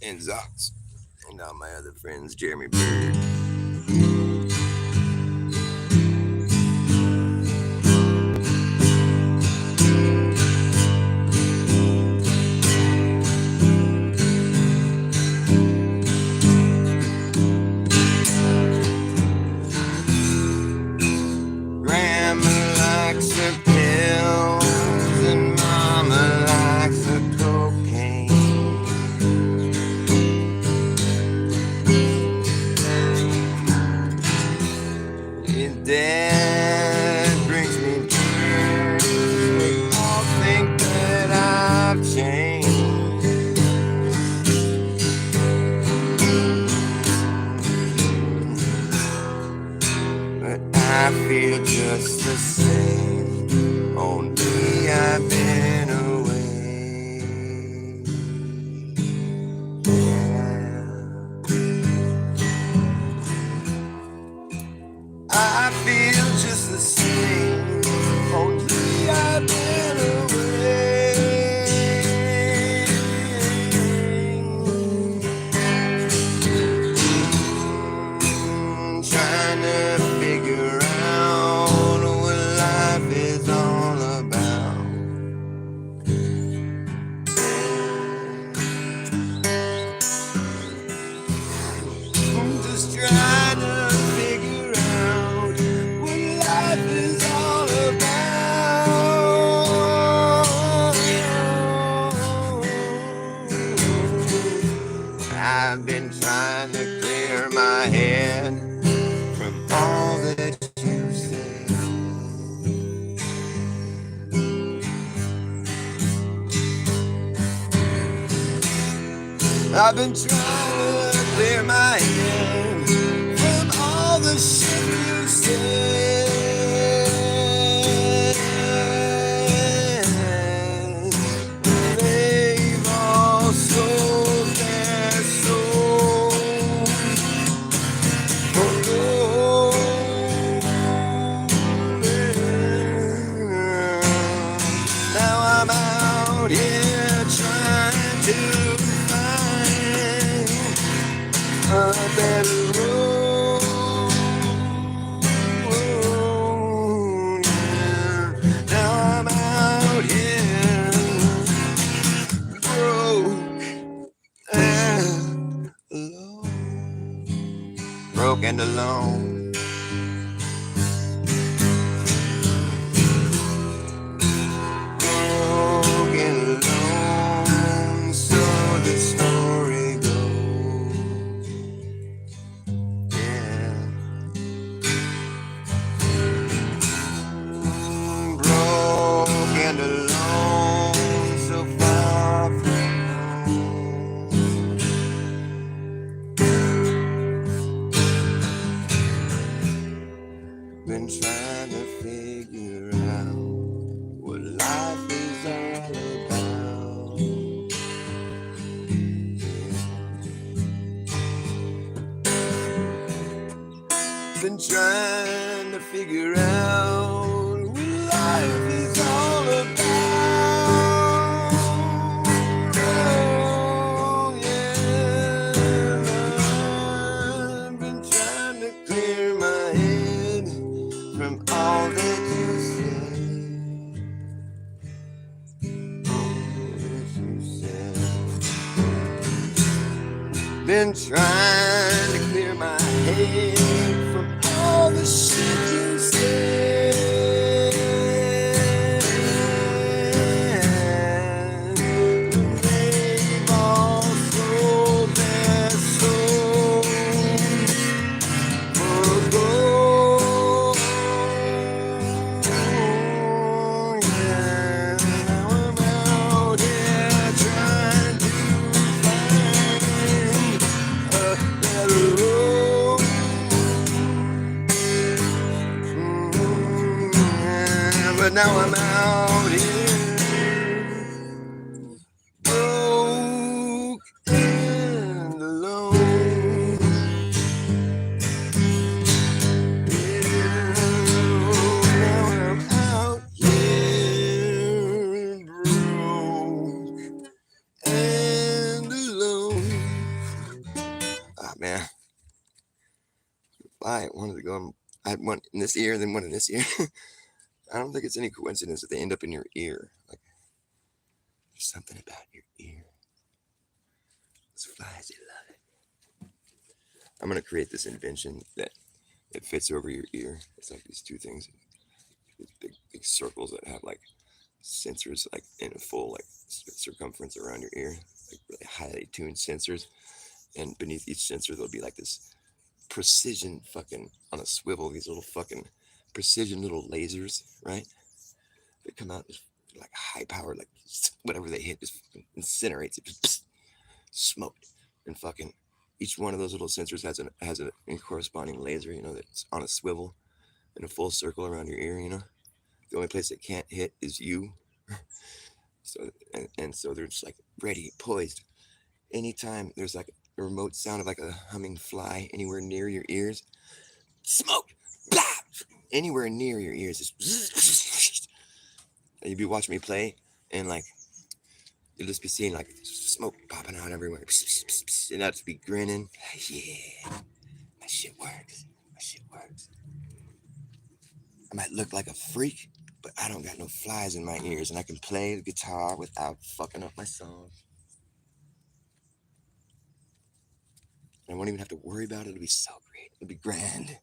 And Zox. And all my other friends, Jeremy Bird. I've been trying to clear my head from all that you said. I've been trying to clear my head from all the shit you said. They've all sold their souls for gold. Now I'm out here trying to a better road. Now I'm out here broke and alone. Broke and alone. Broke and alone. So the story goes. Broke and alone, so far from home. Been trying to figure out what life is all about. Been trying to figure out what life is all about. Oh, yeah. I've been trying to clear my head from all that you said. Been trying to clear my head from all the shit you said. They've all sold their souls for gold. fly. It wanted to go. I had one in this ear, then one in this ear. I don't think it's any coincidence that they end up in your ear. Like there's something about your ear. Those flies, they love it. I'm gonna create this invention that it fits over your ear. It's like these two things, these big circles that have like sensors like in a full like circumference around your ear, like really highly tuned sensors. And beneath each sensor there'll be like this precision fucking on a swivel, these little fucking precision little lasers, right? They come out just like high powered, like whatever they hit just incinerates it, just smoked. And fucking each one of those little sensors has a corresponding laser, that's on a swivel in a full circle around your ear. The only place it can't hit is you. So they're just like ready, poised. Anytime there's like a remote sound of like a humming fly anywhere near your ears, smoke, blah, anywhere near your ears, just you'd be watching me play, and like you'll just be seeing like smoke popping out everywhere, and I'd just be grinning. Yeah, my shit works. My shit works. I might look like a freak, but I don't got no flies in my ears, and I can play the guitar without fucking up my song. I won't even have to worry about it. It'll be so great. It'll be grand.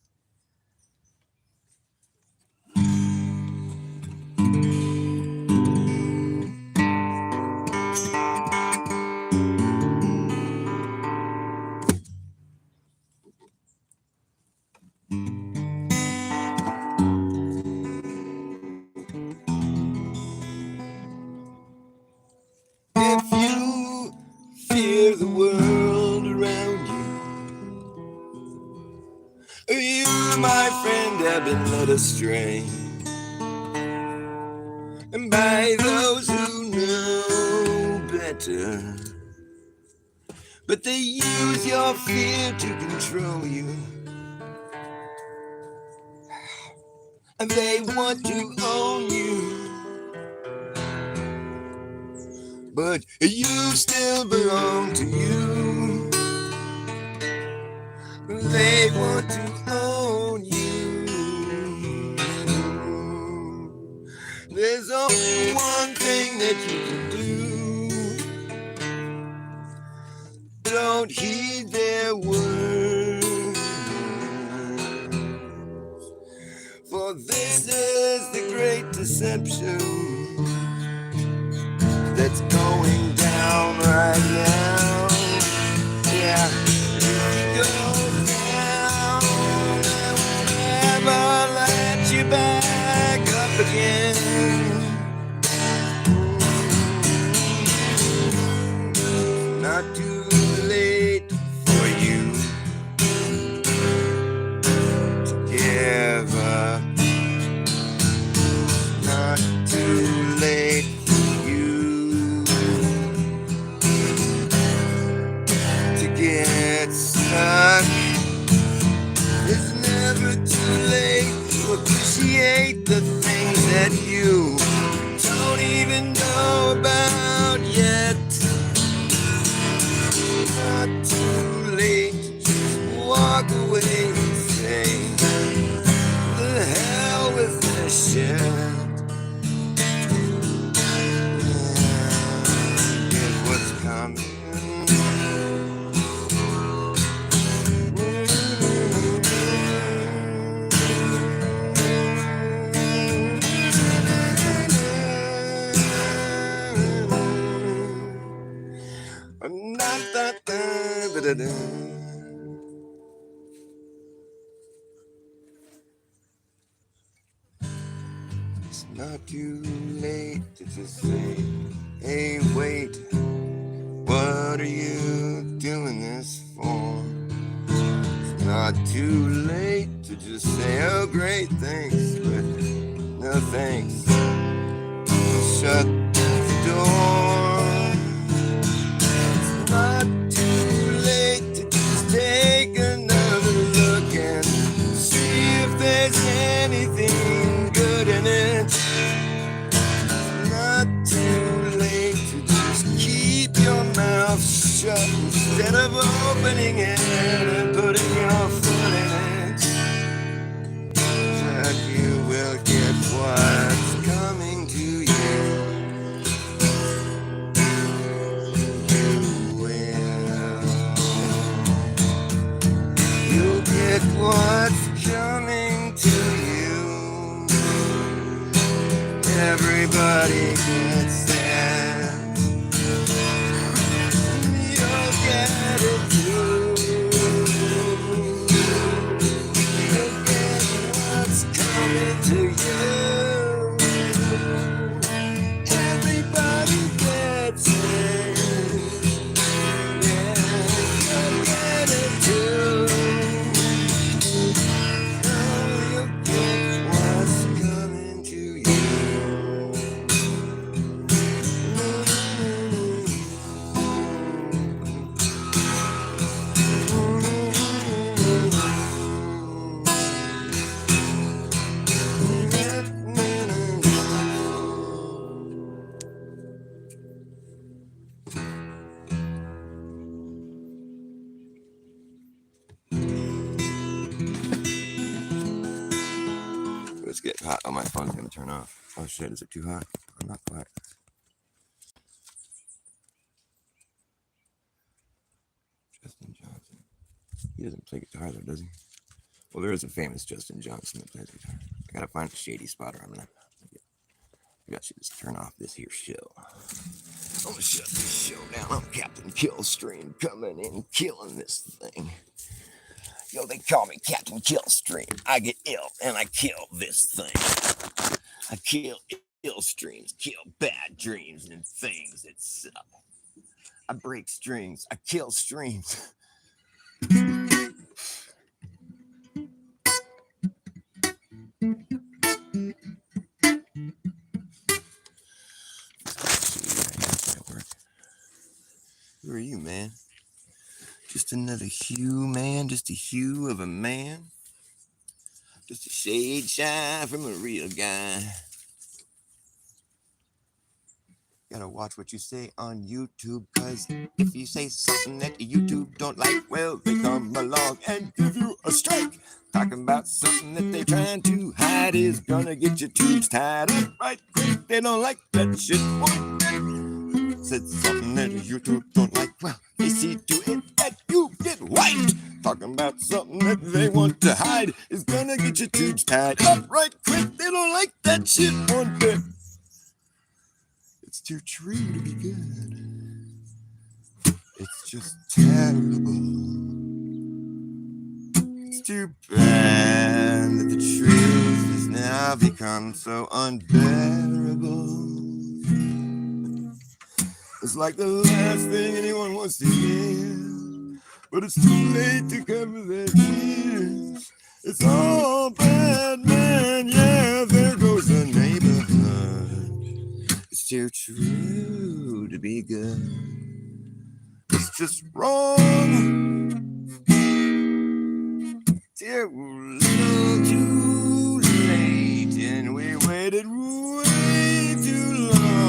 If you fear the world around you, you, my friend, have been led astray, and by those who know better, but they use your fear to control you, and they want to own you. But you still belong to you. They want to own you. There's only one thing that you can do. Don't heed their words, for this is the great deception that's going down right now. Yeah, it goes down, and will never let you back up again. Not too late for you to give up. Not too late get stuck. It's never too late to appreciate the things that you don't even know about yet. Not too late to just walk away and say, the hell with this shit. Get what's coming. It's not too late to just say, hey, wait, what are you doing this for? It's not too late to just say, oh, great, thanks, but no thanks. Shut the door. It's not too late to just take another look and see if there's anything good in it. It's not too late to just keep your mouth shut instead of opening it and putting your foot in it. everybody gets there. You'll get it too. You'll get what's coming to you. Everybody gets it. Yeah, you'll get it too. Oh, you'll get what's coming to you. It's getting hot. Oh, my phone's gonna turn off. Oh shit, is it too hot? I'm not quite. Justin Johnson. He doesn't play guitar though, does he? Well, there is a famous Justin Johnson that plays guitar. I gotta find a shady spot, or I got you just turn off this here show. I'm gonna shut this show down. I'm Captain Killstream coming in, killing this thing. Yo, they call me Captain Killstream. I get ill and I kill this thing. I kill ill streams, kill bad dreams and things that suck. I break strings, I kill streams. Who are you, man? Just another hue, man. Just a hue of a man. Just a shade shy from a real guy. Gotta watch what you say on YouTube, cause if you say something that YouTube don't like, well, they come along and give you a strike. Talking about something that they're trying to hide is gonna get your tubes tied up right quick. They don't like that shit. Said something that YouTube don't like, well, they see to it that you get wiped. Talking about something that they want to hide is gonna get your tubes tied up right quick. They don't like that shit one bit. It's too true to be good. It's just terrible. It's too bad that the truth has now become so unbearable. It's like the last thing anyone wants to hear, but it's too late to cover their tears. It's all bad, man, yeah, there goes the neighborhood. It's too true to be good. It's just wrong. Too little, too late, and we waited way too long.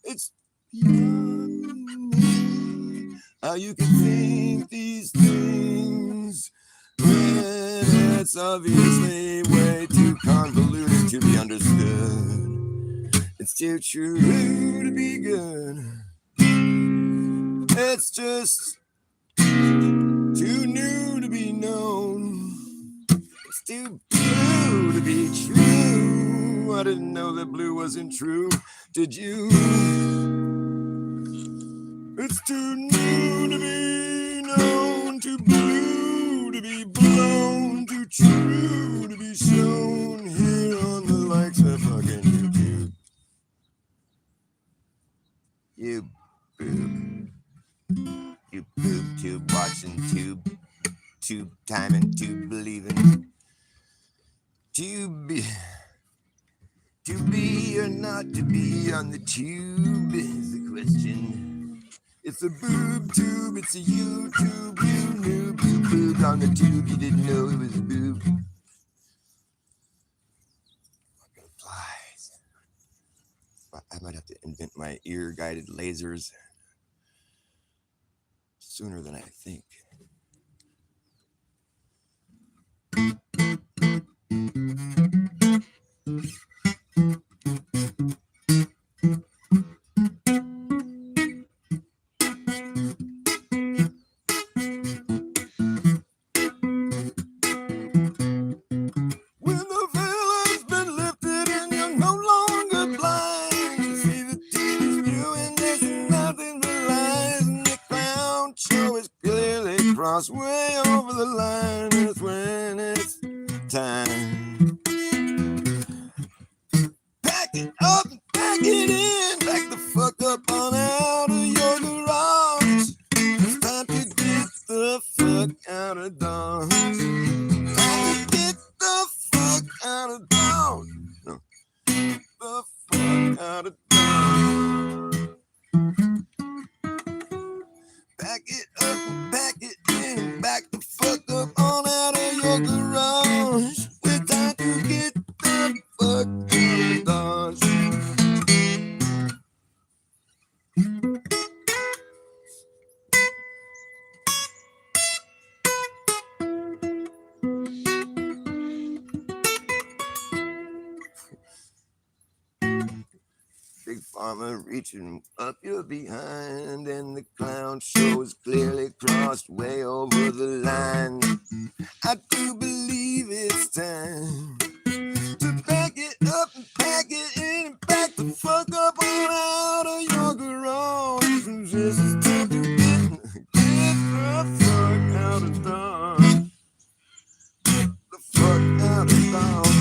It's beyond me how you can think these things when it's obviously way too convoluted to be understood. It's too true to be good. It's just too new to be known. It's too blue to be true. I didn't know that blue wasn't true. Did you? It's too new to be known, too blue to be blown, too true to be shown here on the likes of fucking YouTube. You boob. You boob tube watching tube timing, tube believing. To be or not to be on the tube is the question. It's a boob tube, it's a YouTube. You knew you boobed on the tube, you didn't know it was a boob. Fucking flies. I might have to invent my ear-guided lasers sooner than I think. When the veil has been lifted in your cross way over the line. It's when it's time. Pack it up and pack it in. Back the fuck up on out of your garage. It's time to get the fuck out of Dodge. Time to get the fuck out of Dodge. No. The fuck out of Dodge. Pack it up and pack it in. Back the fuck up on out of your garage. It's time to get the fuck out of Dodge. Big Pharma reaching up your behind, and the clown show is clearly crossed way over the line. I do believe it's time to pack it up and pack it in and back the fuck up on out of your garage. This is time to get the fuck out of Dodge. Get the fuck out of Dodge.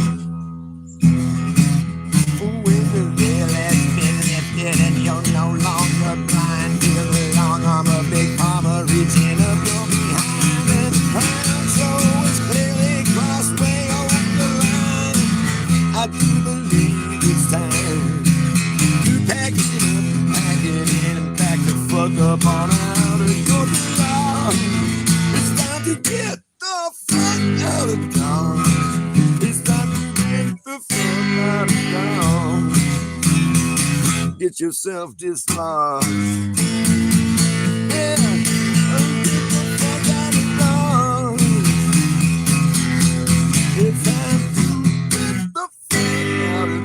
When the veil has been lifted and you're no longer blind to the long arm of Big Pharma reaching up your behind, and the crown show is clearly crossed way over the line. I do believe it's time to pack it up, pack it in, and back the fuck up on out of your garage. It's time to get the fuck out of Dodge. It's time to get the fuck out of Dodge. Get yourself dislodged. Yeah, get the fuck out of Dodge. It's time to get the fuck out of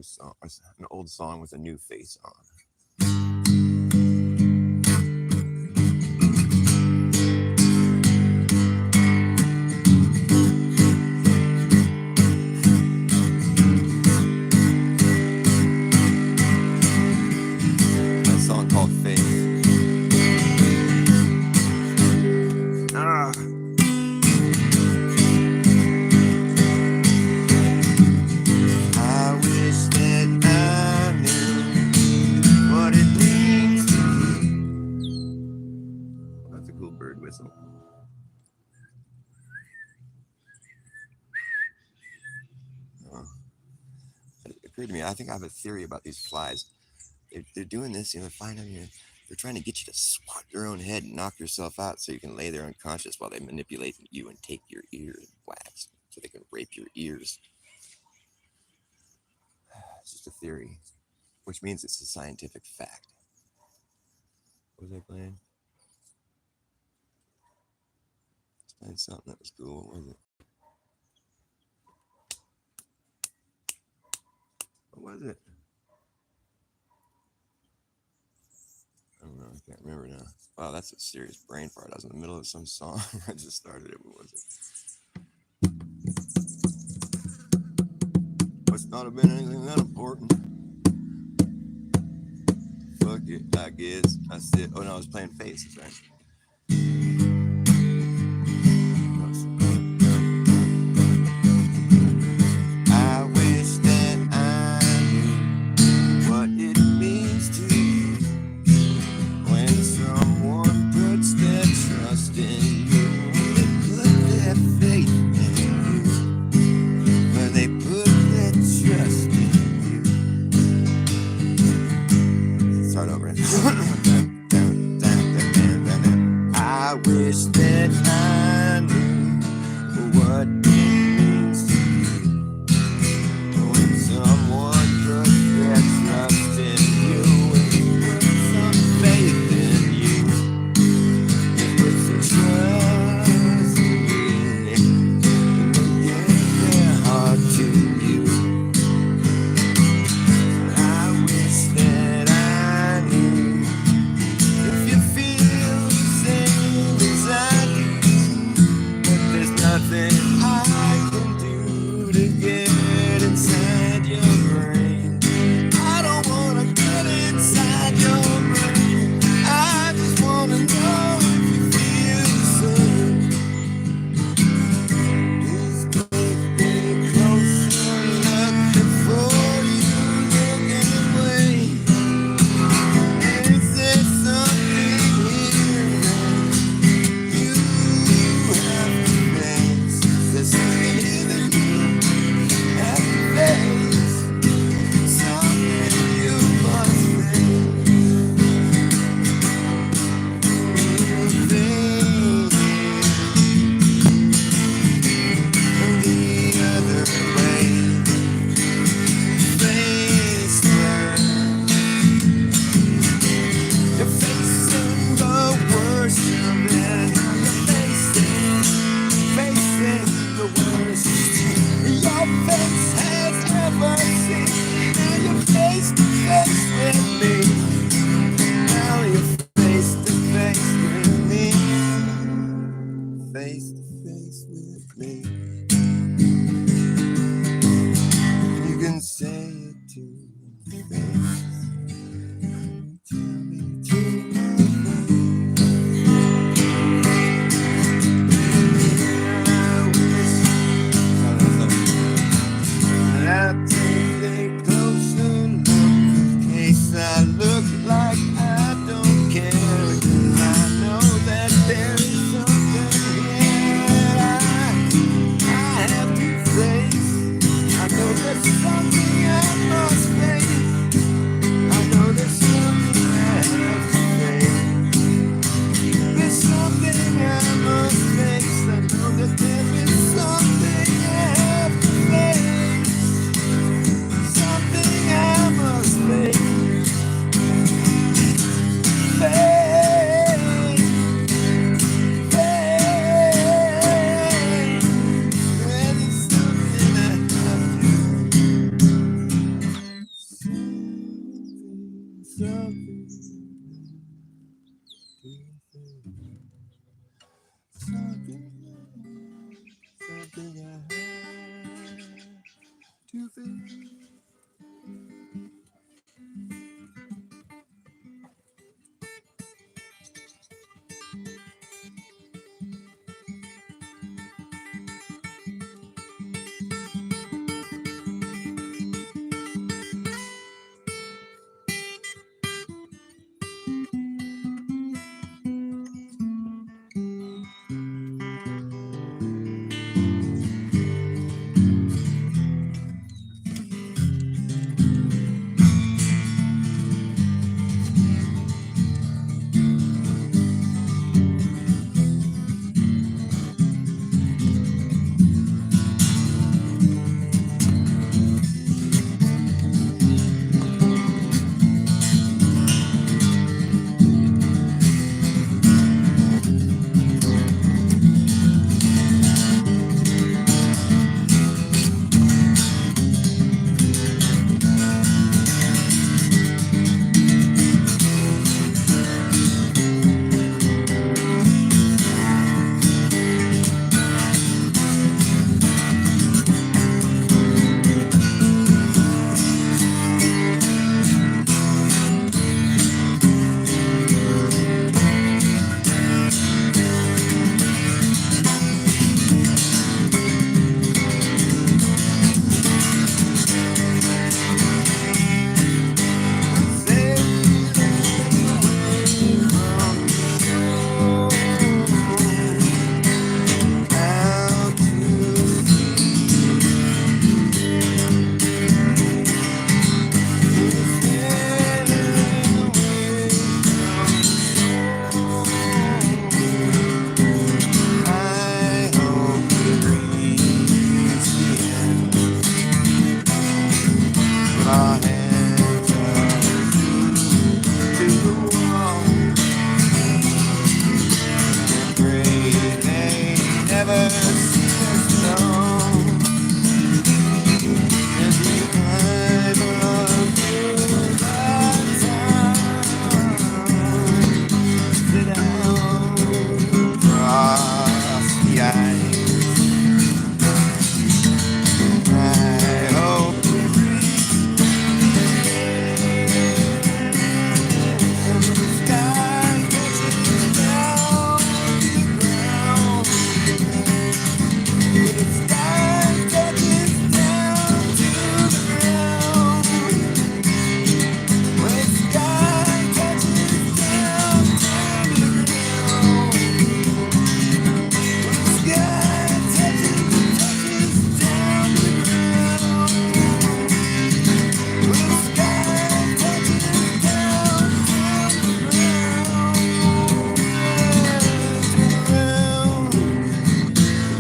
Song, an old song with a new face on. A song called Face. Whistle. It occurred to me, I think I have a theory about these flies. They're doing this, they're flying over here. They're trying to get you to swat your own head and knock yourself out so you can lay there unconscious while they manipulate you and take your ears and wax so they can rape your ears. It's just a theory, which means it's a scientific fact. What was I playing? Playing something that was cool. What was it? What was it? I don't know. I can't remember now. Wow, that's a serious brain fart. I was in the middle of some song. I just started it. What was it? Must not have been anything that important. Fuck it, I guess. I said, oh no, I was playing Faces, right? I wish that I knew what it means to you when someone puts their trust in you and puts some faith in you and puts some trust in you. face to face with me. You can say it to my face. Tell me to my face. I'll take a closer look in case I look like I don't care. 'Cause I know that there is something here I have to face. I know there's something I must face. I know there's something I have to face. There's something I must face. I know that there is something I have to face. Something I must face. Face. Face. There's something I have to something. Something I have to face.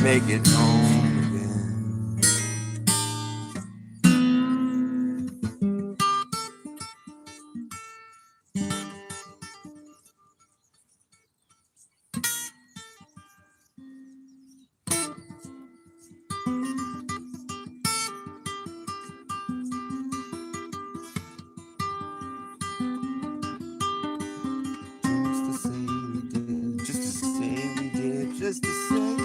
Make it home again. Just to say we did, just to say we did, just to say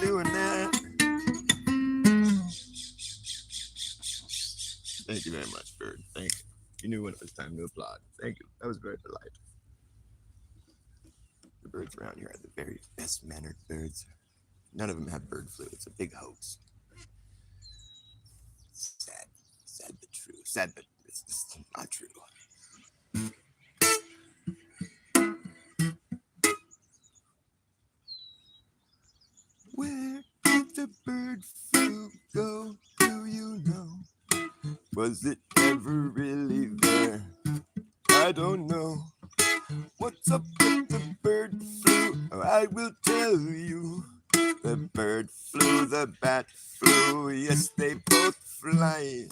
doing that. Thank you very much, bird. Thank you. You knew when it was time to applaud. Thank you. That was very polite. The birds around here are the very best mannered birds. None of them have bird flu. It's a big hoax. Sad. Sad but true. Sad but it's just not true. Where did the bird flu go? Do you know? Was it ever really there? I don't know. What's up with the bird flu? I will tell you. The bird flu, the bat flu, yes, they both fly.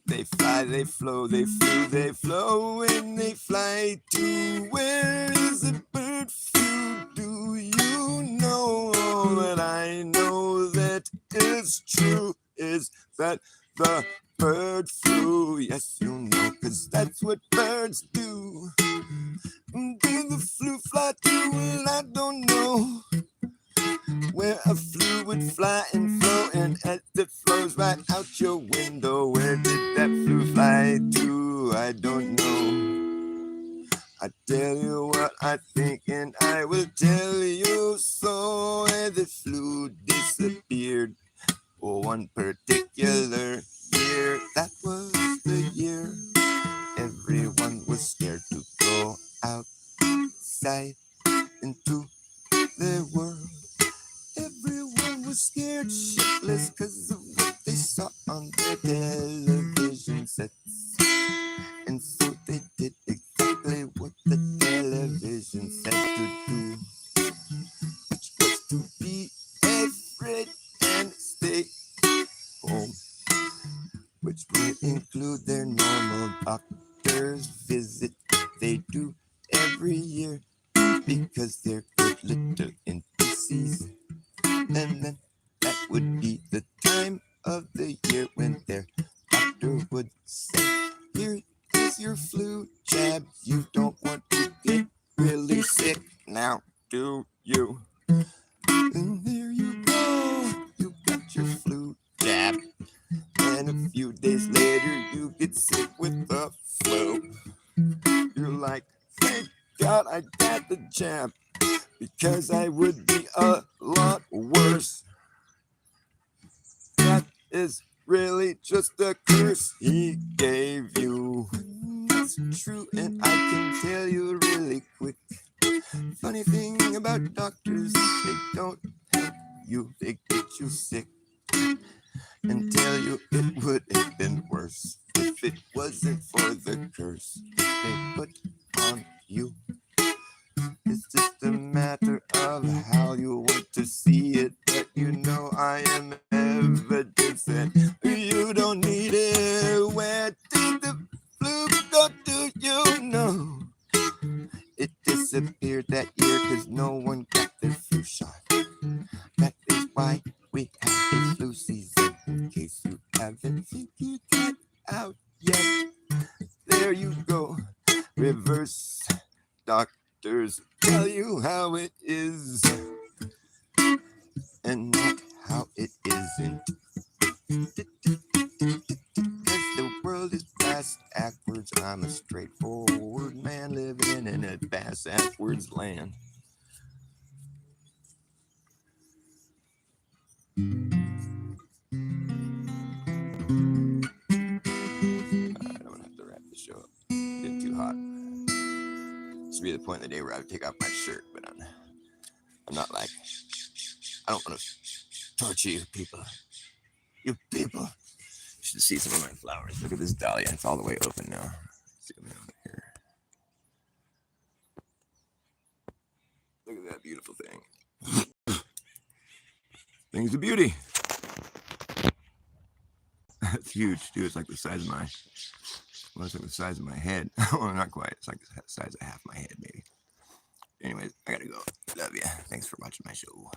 They fly, they flow, they flew, they flow, and they fly too. Where is the bird flu? Do you know? All that I know that is true is that the bird flu, yes, you know, 'cause that's what birds do. Did the flu fly too? Well, I don't know. Where a flu would fly and flow, and as it flows right out your window, where did that flu fly to? I don't know. I tell you what I think, and I will tell you so. And the flu disappeared for one particular year. That was the year everyone was scared to go outside into the world. Everyone was scared shitless 'cause of what they saw on their television sets. And so they did exactly what the television said to do, which was to be afraid and stay home, which would include their normal doctor's visit they do every year because they're good little NPCs. And then that would be the time of the year when their doctor would say, here is your flu jab. You don't want to get really sick now, do you? And there you go. You got your flu jab. And a few days later, you get sick with the flu. You're like, thank God I got the jab, because I would be a lot worse. That is really just a curse he gave you. That's true, and I can tell you really quick. Funny thing about doctors, they don't help you, they get you sick and tell you it would have been worse if it wasn't for the curse they put on you. It's just a matter of how you want to see it, but you know I am evidence that you don't need it. Where did the flu go? Do you know? It disappeared that year because no one got their flu shot. That is why we have a flu season, in case you haven't figured that out yet. There you go. Reverse doctors tell you how it is and not how it isn't. 'Cause the world is bass backwards. I'm a straightforward man living in a bass backwards land. I don't have to wrap the show up. It's getting too hot. This will be the point in the day where I would take off my shirt, but I'm not like, I don't want to torture you people. You people. You should see some of my flowers. Look at this dahlia. It's all the way open now. Let's zoom in on it here. Look at that beautiful thing. Thing's a beauty. That's huge, too. It's like the size of my, well, it's like the size of my head. Well, not quite. It's like the size of half my head, maybe. Anyways, I gotta go. Love ya. Thanks for watching my show.